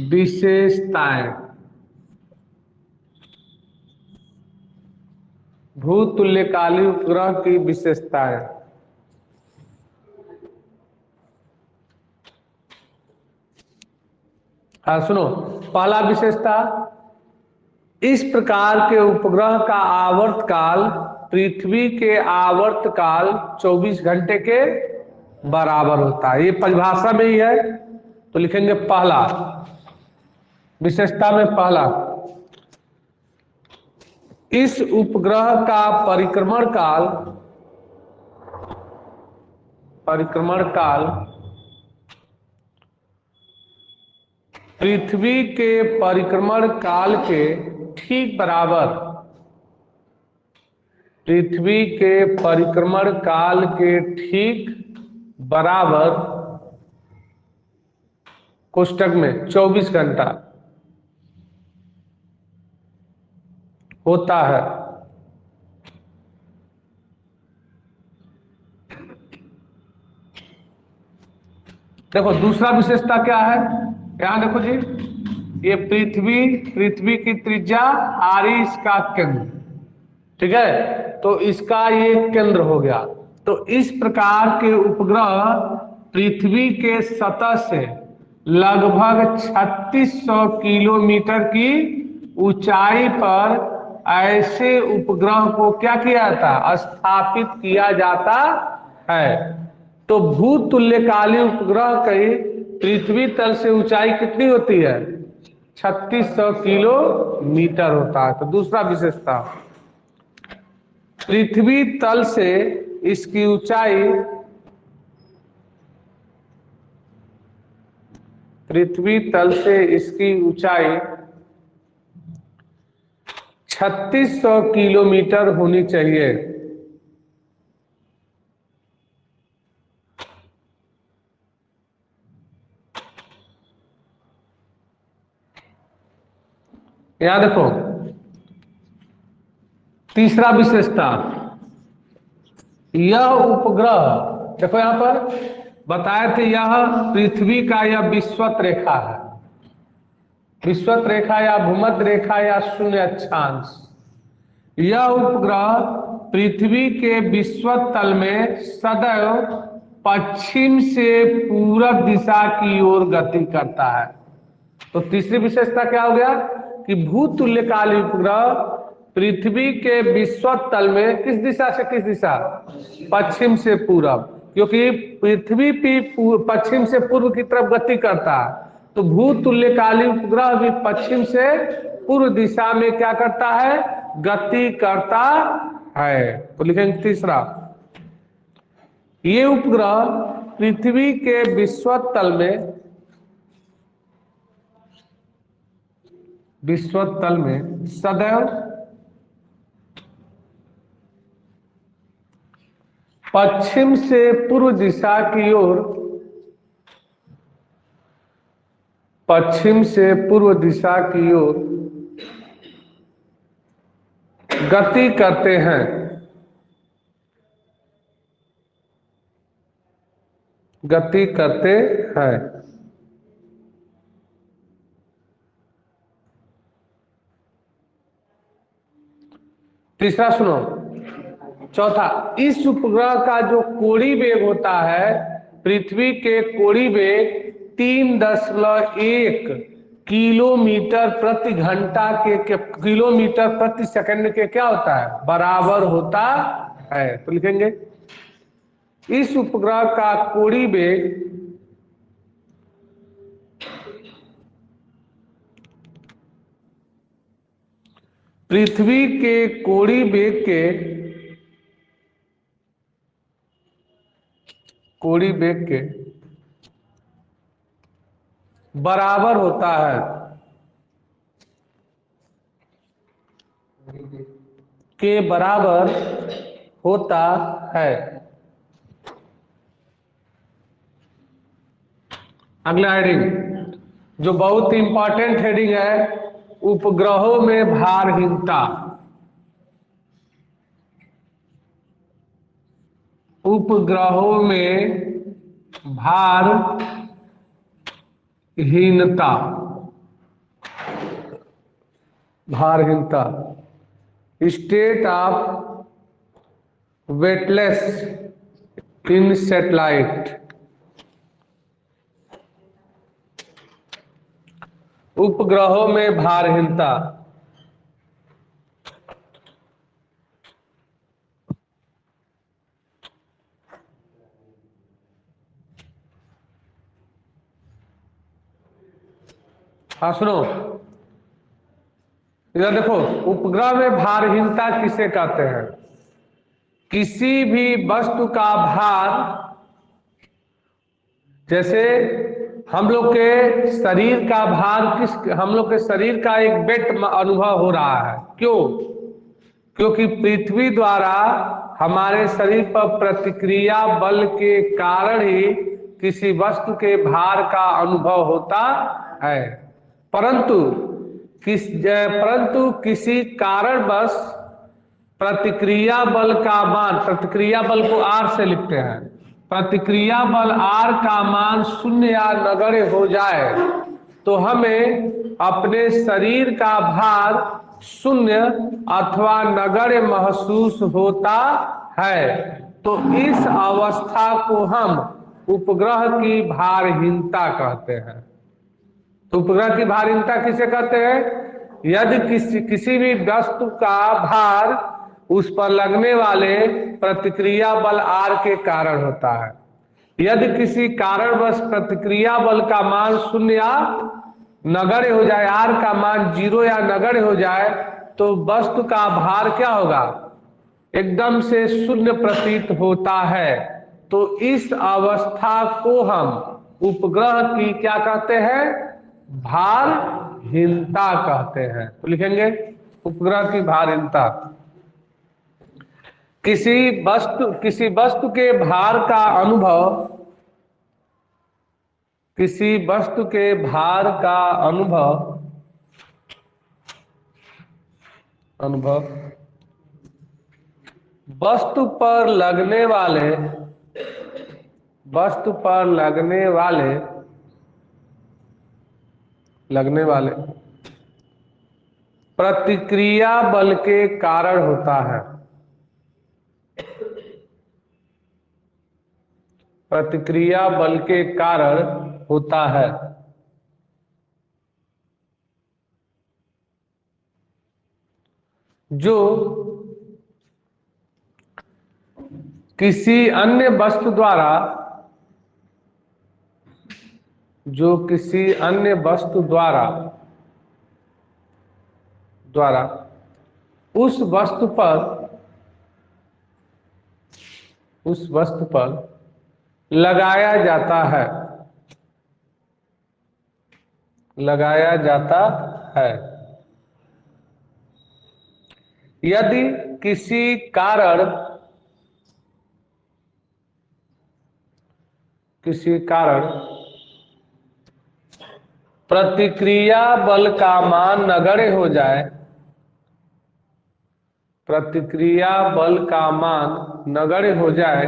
Speaker 1: विशेषताएं। भूतुल्यकाली उपग्रह की विशेषताएं। हाँ सुनो, पहला विशेषता इस प्रकार के उपग्रह का आवर्तकाल पृथ्वी के आवर्तकाल 24 घंटे के बराबर होता है। ये परिभाषा में ही है, तो लिखेंगे पहला विशेषता में पहला इस उपग्रह का परिक्रमण काल पृथ्वी के परिक्रमण काल के ठीक बराबर पृथ्वी के परिक्रमण काल के ठीक बराबर कोष्ठक में 24 घंटा होता है। देखो दूसरा विशेषता क्या है, यहां देखो जी, ये पृथ्वी की त्रिज्या आरी इसका केंद्र, ठीक है, तो इसका ये केंद्र हो गया। तो इस प्रकार के उपग्रह पृथ्वी के सतह से लगभग 3600 किलोमीटर की ऊंचाई पर ऐसे उपग्रह को क्या किया जाता, स्थापित किया जाता है। तो भूतुल्यकालीन उपग्रह की पृथ्वी तल से ऊंचाई कितनी होती है, 3600 किलोमीटर होता है। तो दूसरा विशेषता, पृथ्वी तल से इसकी ऊंचाई, पृथ्वी तल से इसकी ऊंचाई 3600 किलोमीटर होनी चाहिए। यहां देखो तीसरा विशेषता, यह उपग्रह, देखो यहां पर बताए थे यह पृथ्वी का यह विषुवत रेखा है, विषुवत रेखा या भूमध्य रेखा या शून्य अक्षांश। यह उपग्रह पृथ्वी के विषुवत तल में सदैव पश्चिम से पूरब दिशा की ओर गति करता है। तो तीसरी विशेषता क्या हो गया कि भूतुल्यकालीन उपग्रह पृथ्वी के विषुवत तल में किस दिशा से किस दिशा, पश्चिम से पूरब, क्योंकि पृथ्वी भी पश्चिम से पूर्व की तरफ गति करता है, तो भूतुल्यकालीन उपग्रह भी पश्चिम से पूर्व दिशा में क्या करता है, गति करता है। तो लिखेंगे तीसरा, ये उपग्रह पृथ्वी के विषुवत तल में, विषुवत तल में सदैव पश्चिम से पूर्व दिशा की ओर, पश्चिम से पूर्व दिशा की ओर गति करते हैं। गति करते हैं। तीसरा सुनो, चौथा, इस उपग्रह का जो कोणीय वेग होता है, पृथ्वी के कोणीय वेग 3.1 किलोमीटर प्रति घंटा के किलोमीटर प्रति सेकंड के क्या होता है, बराबर होता है। तो लिखेंगे इस उपग्रह का कोणीय वेग पृथ्वी के कोणीय वेग के, कोणीय वेग के बराबर होता है, के बराबर होता है। अगला हेडिंग जो बहुत इंपॉर्टेंट हेडिंग है, उपग्रहों में भारहीनता। उपग्रहों में भारहीनता, भारहीनता, state of weightless in satellite. उपग्रहों में भारहीनता, हाँ सुनो इधर देखो, उपग्रह में भारहीनता किसे कहते हैं, किसी भी वस्तु का भार, जैसे हम लोग के शरीर का भार, हम लोग के शरीर का एक वेट अनुभव हो रहा है, क्यों, क्योंकि पृथ्वी द्वारा हमारे शरीर पर प्रतिक्रिया बल के कारण ही किसी वस्तु के भार का अनुभव होता है, परंतु किसी कारणवश प्रतिक्रिया बल का मान, प्रतिक्रिया बल को R से लिखते हैं, प्रतिक्रिया बल R का मान शून्य या नगण्य हो जाए तो हमें अपने शरीर का भार शून्य अथवा नगण्य महसूस होता है। तो इस अवस्था को हम उपग्रह की भारहीनता कहते हैं। तो उपग्रह की भारहीनता किसे कहते हैं? यदि किसी भी वस्तु का भार उस पर लगने वाले प्रतिक्रिया बल R के कारण होता है। यदि किसी कारणवश प्रतिक्रिया बल का मान शून्य या नगण्य हो जाए, R का मान 0 या नगण्य हो जाए, तो वस्तु का भार क्या होगा? एकदम से शून्य प्रतीत होता है। तो इस अवस्था को हम उपग्रह की क्या कहते हैं? भारहीनता कहते हैं। तो लिखेंगे उपग्रह की भारहीनता। किसी वस्तु के भार का अनुभव, किसी वस्तु के भार का अनुभव वस्तु पर लगने वाले प्रतिक्रिया बल के कारण होता है। प्रतिक्रिया बल के कारण होता है। जो किसी अन्य वस्तु द्वारा उस वस्तु पर लगाया जाता है। यदि किसी कारण प्रतिक्रिया बल का मान नगण्य हो जाए, प्रतिक्रिया बल का मान नगण्य हो जाए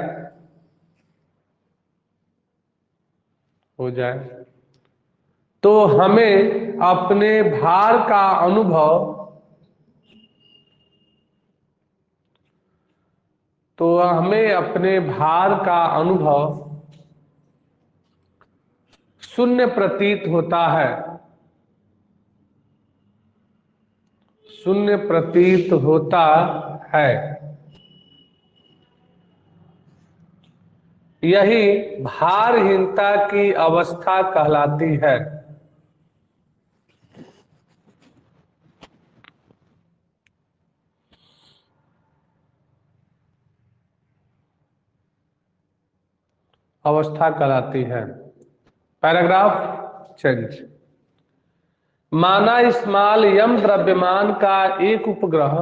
Speaker 1: तो हमें अपने भार का अनुभव शून्य प्रतीत होता है। यही भारहीनता की अवस्था कहलाती है। Paragraph change. माना स्मॉल यम द्रव्यमान का एक उपग्रह,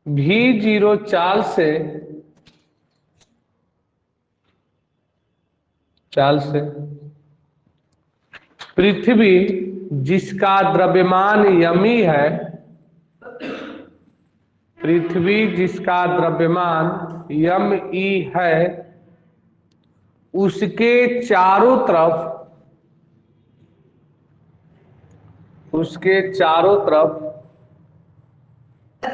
Speaker 1: V0 चाल से पृथ्वी जिसका द्रव्यमान यमी है, है, उसके चारों तरफ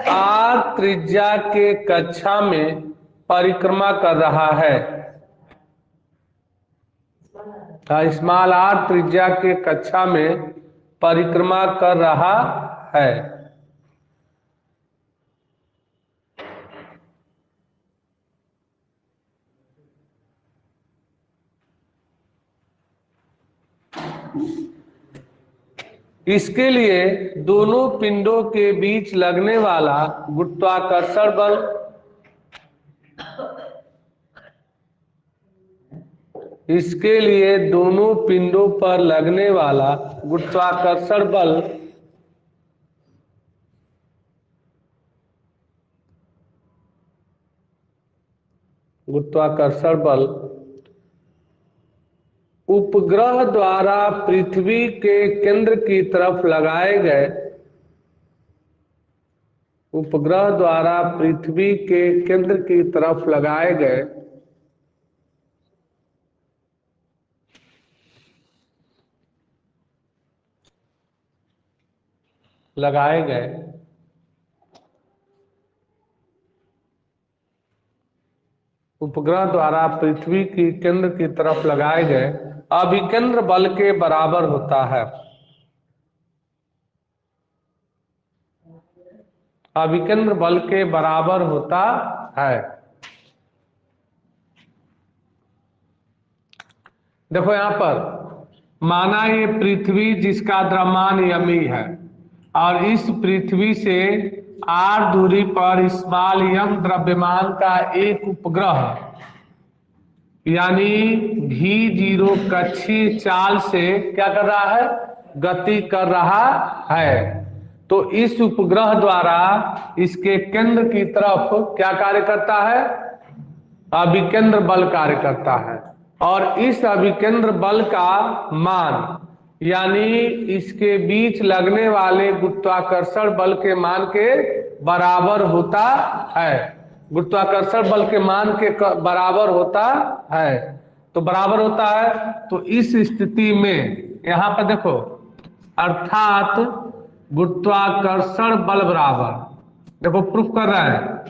Speaker 1: R त्रिज्या के कक्षा में परिक्रमा कर रहा है। स्मॉल r त्रिज्या के कक्षा में परिक्रमा कर रहा है। इसके लिए दोनों पिंडों के बीच लगने वाला गुरुत्वाकर्षण बल पर लगने वाला गुरुत्वाकर्षण बल गुरुत्वाकर्षण बल उपग्रह द्वारा पृथ्वी के केंद्र की तरफ लगाए गए, उपग्रह द्वारा पृथ्वी के केंद्र की तरफ लगाए गए उपग्रह द्वारा पृथ्वी की केंद्र की तरफ लगाए गए अभिकेंद्र बल के बराबर होता है। अभिकेंद्र बल के बराबर होता है। देखो यहां पर माना ये पृथ्वी जिसका द्रव्यमान यमी है और इस पृथ्वी से r दूरी पर स्मॉल m द्रव्यमान का एक उपग्रह यानी v0 कक्षीय चाल से क्या कर रहा है, गति कर रहा है। तो इस उपग्रह द्वारा इसके केंद्र की तरफ क्या कार्य करता है, अभिकेंद्र बल कार्य करता है। और इस अभिकेंद्र बल का मान यानी इसके बीच लगने वाले गुरुत्वाकर्षण बल के मान के बराबर होता है। गुरुत्वाकर्षण बल के मान के बराबर होता है। तो बराबर होता है, तो इस स्थिति में यहां पर देखो, अर्थात गुरुत्वाकर्षण बल बराबर, देखो प्रूफ कर रहा है,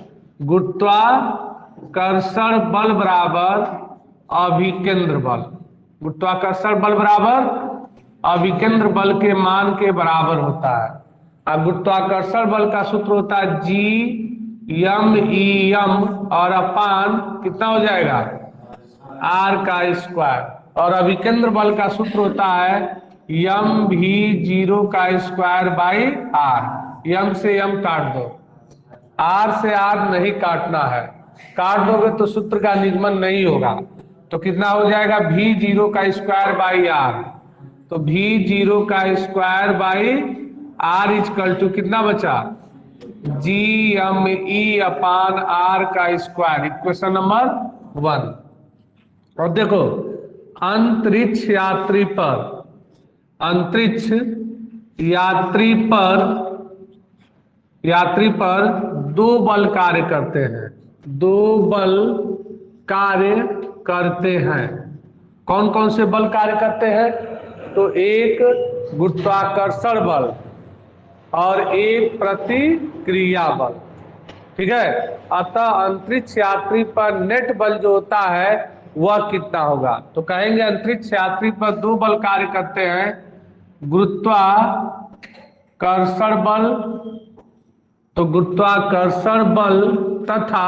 Speaker 1: गुरुत्वाकर्षण बल बराबर अभिकेंद्र बल, गुरुत्वाकर्षण बल बराबर अभिकेंद्र बल के मान के बराबर होता है। अब गुरुत्वाकर्षण बल का सूत्र होता है G(m)(E)m और अपान कितना हो जाएगा, r का स्क्वायर, और अभिकेंद्र बल का सूत्र होता है mv0 का स्क्वायर बाई r। m से m काट दो, r से r नहीं काटना है, काट दोगे तो सूत्र का निगमन नहीं होगा। तो कितना हो जाएगा, v0 का स्क्वायर बाई r, तो v0 का square by r equal to कितना बचा, G(m)(E) अपान r का स्क्वायर, इक्वेशन नंबर 1। और देखो अंतरिक्ष यात्री पर दो बल कार्य करते हैं, दो बल कार्य करते हैं। कौन कौन से बल कार्य करते हैं, तो एक गुरुत्वाकर्षण बल और एक प्रतिक्रिया बल, ठीक है। अतः अंतरिक्ष यात्री पर नेट बल जो होता है वह कितना होगा, तो कहेंगे अंतरिक्ष यात्री पर दो बल कार्य करते हैं, गुरुत्वाकर्षण बल, तो गुरुत्वाकर्षण बल तथा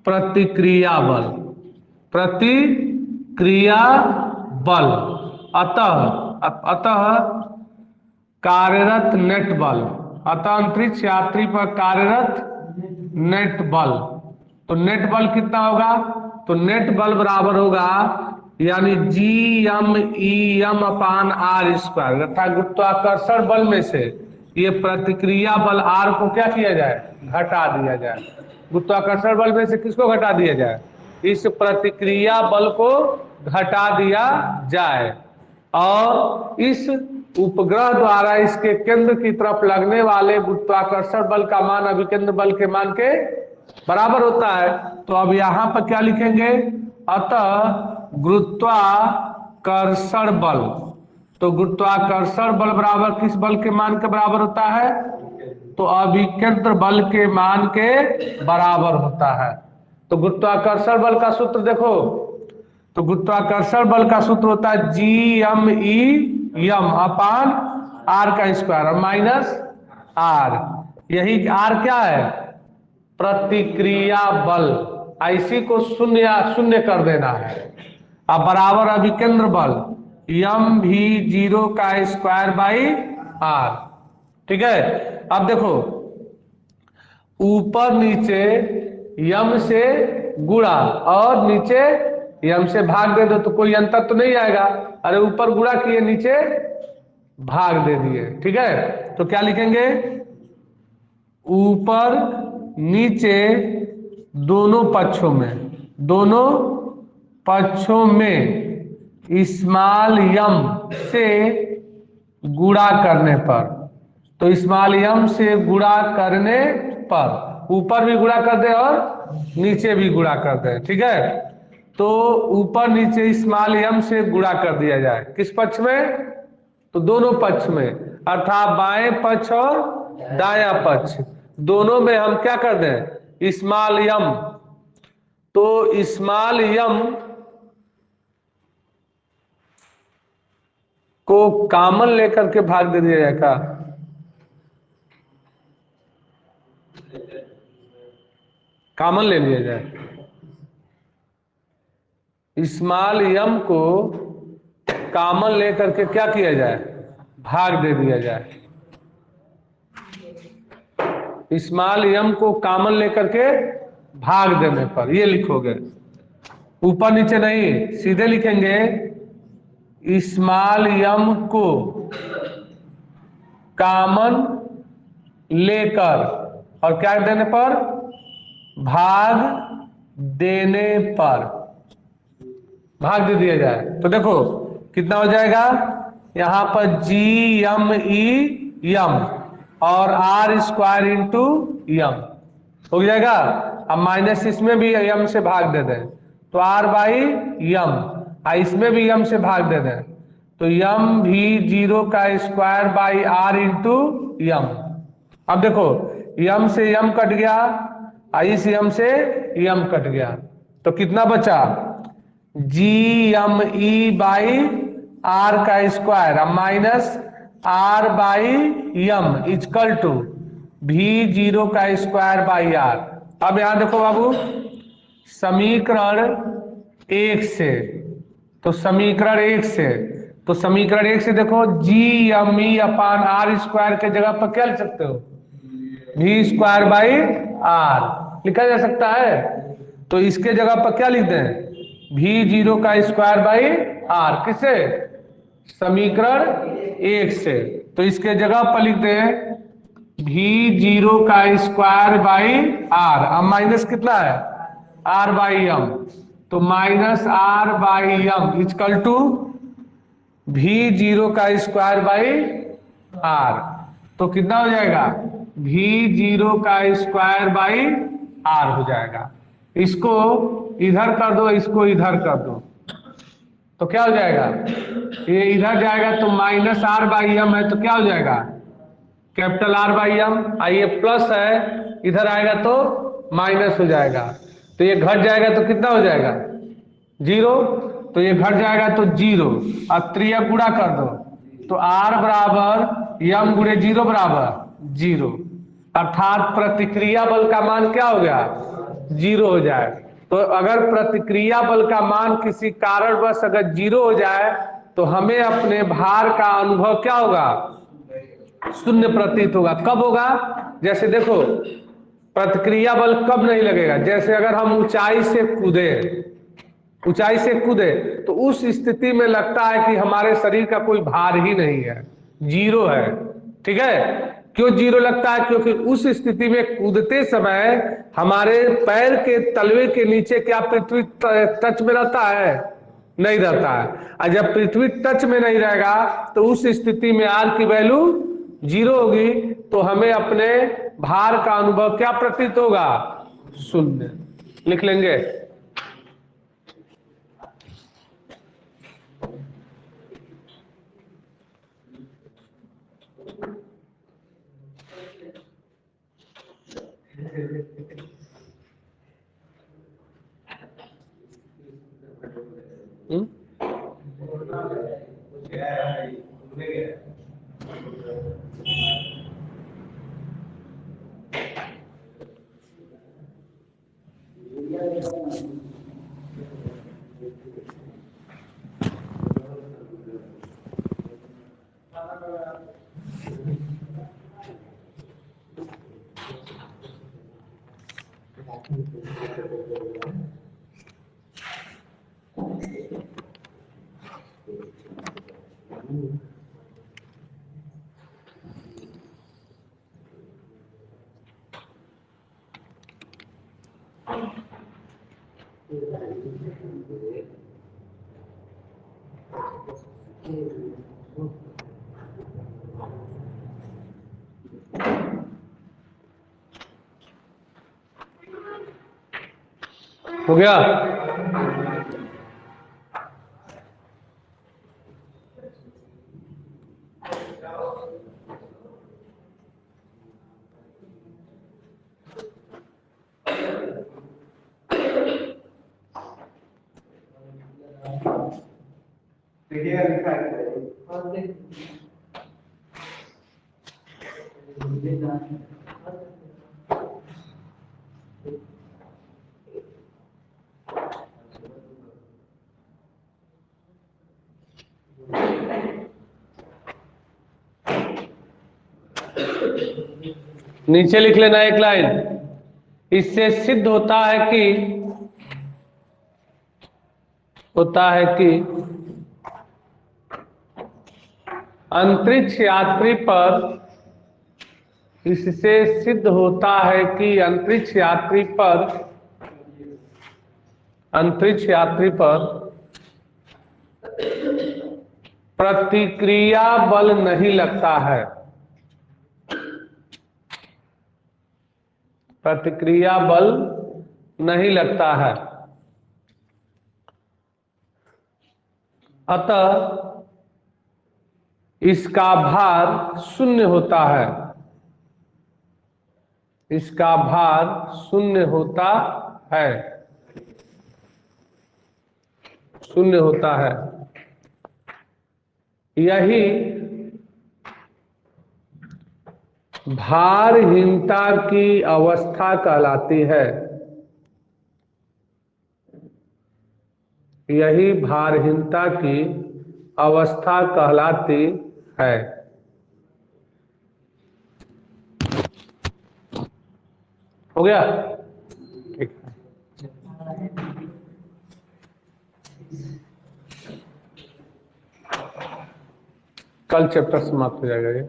Speaker 1: प्रतिक्रिया बल, प्रतिक्रिया बल। अतः कार्यरत नेट बल, अतः अंतरिक्ष यात्री पर कार्यरत नेट बल, तो नेट बल कितना होगा, तो नेट बल बराबर होगा यानी G(m)(E)m अपान r स्क्वायर, अर्थात गुरुत्वाकर्षण बल में से ये प्रतिक्रिया बल r को क्या किया जाए, घटा दिया जाए। गुरुत्वाकर्षण बल में से किसको घटा दिया जाए, इस प्रतिक्रिया बल को घटा दिया जाए। और इस उपग्रह द्वारा इसके केंद्र की तरफ लगने वाले गुरुत्वाकर्षण बल का मान अभिकेंद्र बल के मान के बराबर होता है। तो अब यहां पर क्या लिखेंगे, अतः गुरुत्वाकर्षण बल, तो गुरुत्वाकर्षण बल बराबर किस बल के मान के बराबर होता है, तो अभिकेंद्र बल के मान के बराबर होता है। तो गुरुत्वाकर्षण बल का सूत्र देखो, तो गुरुत्वाकर्षण बल का सूत्र होता है G(m)(E)m अपान r का स्क्वायर और माइनस r, यही r क्या है, प्रतिक्रिया बल, इसी को शून्य कर देना है। अब बराबर अभिकेंद्र बल mv0 का स्क्वायर बाई r, ठीक है। अब देखो ऊपर नीचे m से गुणा और नीचे m से भाग दे दो तो कोई अंतर तो नहीं आएगा, अरे ऊपर गुणा किए नीचे भाग दे दिए, ठीक है। तो क्या लिखेंगे, ऊपर नीचे दोनों पक्षों में दोनों पक्षों में स्मॉल यम से गुणा करने पर। तो स्मॉल यम से गुणा करने पर, ऊपर भी गुणा कर दे और नीचे भी गुणा कर दे, ठीक है। तो ऊपर नीचे स्मॉल यम से गुणा कर दिया जाए, किस पक्ष में? तो दोनों पक्ष में, अर्थात बाएं पक्ष और दायां पक्ष दोनों में हम क्या कर दें? स्मॉल यम। तो स्मॉल यम को कॉमन लेकर के भाग दे दिया जाएगा। कॉमन ले लिया जाए, स्मॉल यम को कॉमन लेकर के क्या किया जाए? भाग दे दिया जाए। स्मॉल यम को कॉमन लेकर के भाग देने पर, ये लिखोगे, ऊपर नीचे नहीं, सीधे लिखेंगे स्मॉल यम को कॉमन लेकर और क्या देने पर? भाग देने पर भाग दे दिया जाए। तो देखो कितना हो जाएगा, यहां पर जी एम ई यम और आर स्क्वायर इंटू यम हो जाएगा। अब माइनस इसमें भी यम से भाग दे दें तो आर बाई यम, इसमें भी यम से भाग दे दें तो यम भी 0 का स्क्वायर बाई आर इंटू यम। अब देखो यम से यम कट गया, इस यम से यम कट गया, तो कितना बचा? G M E by R का square minus R by M is equal to भी 0 का स्क्वायर बाई आर। अब यहां देखो बाबू, समीकरण एक से, तो समीकरण एक से, तो समीकरण एक से देखो G M E upon R square के जगह पर क्या लिख सकते हो? भी स्क्वायर बाई आर लिखा जा सकता है। तो इसके जगह पर क्या लिख दें? भी 0 का स्क्वायर बाई आर, किससे? समीकरण एक से। तो इसके जगह पर लिख दें भी 0 का स्क्वायर बाई आर, अब माइनस कितना है? आर बाई एम, तो minus R by M equal to भी 0 का स्क्वायर बाई आर। तो कितना हो जाएगा? भी 0 का स्क्वायर बाई आर हो जाएगा। इसको इधर कर दो, इसको इधर कर दो, तो क्या हो जाएगा? ये इधर जाएगा तो माइनस आर बाई एम है, तो क्या हो जाएगा? Capital R by M. ये प्लस है, इधर आएगा तो माइनस हो जाएगा, तो ये घट जाएगा तो कितना हो जाएगा? 0। तो ये घट जाएगा तो 0, अब त्रियक गुणा कर दो तो आर बराबर यम गुणे 0 बराबर 0, अर्थात प्रतिक्रिया बल का मान क्या हो गया? 0 हो जाए। तो अगर प्रतिक्रिया बल का मान किसी कारणवश अगर 0 हो जाए तो हमें अपने भार का अनुभव क्या होगा? शून्य प्रतीत होगा। कब होगा? जैसे देखो प्रतिक्रिया बल कब नहीं लगेगा? जैसे अगर हम ऊंचाई से कूदे, ऊंचाई से कूदे तो उस स्थिति में लगता है कि हमारे शरीर का कोई भार ही नहीं है, 0 है, ठीक है। क्यों 0 लगता है? क्योंकि उस स्थिति में कूदते समय हमारे पैर के तलवे के नीचे क्या पृथ्वी टच में रहता है? नहीं रहता है। और जब पृथ्वी टच में नहीं रहेगा तो उस स्थिति में आर की वैल्यू 0 होगी, तो हमें अपने भार का अनुभव क्या प्रतीत होगा? शून्य। लिख लेंगे। हो गया? नीचे लिख लेना एक लाइन। इससे सिद्ध होता है कि अंतरिक्ष यात्री पर, इससे सिद्ध होता है कि अंतरिक्ष यात्री पर प्रतिक्रिया बल नहीं लगता है। प्रतिक्रिया बल नहीं लगता है। अतः इसका भार शून्य होता है। इसका भार शून्य होता है। शून्य होता है। यही भारहीनता की अवस्था कहलाती है। यही भारहीनता की अवस्था कहलाती है। हो गया? ठीक है। कल चैप्टर समाप्त हो जाएगा ये।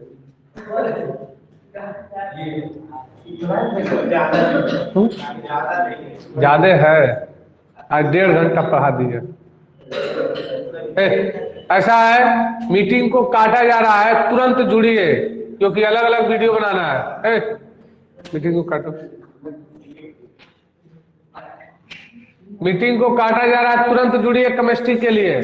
Speaker 1: ज्यादा है, आज 1.5 घंटा पढ़ा दिए। ऐसा है, मीटिंग को काटा जा रहा है, तुरंत जुड़िए क्योंकि अलग अलग वीडियो बनाना है। मीटिंग को काटो। मीटिंग को काटा जा रहा है, तुरंत जुड़िए केमिस्ट्री के लिए।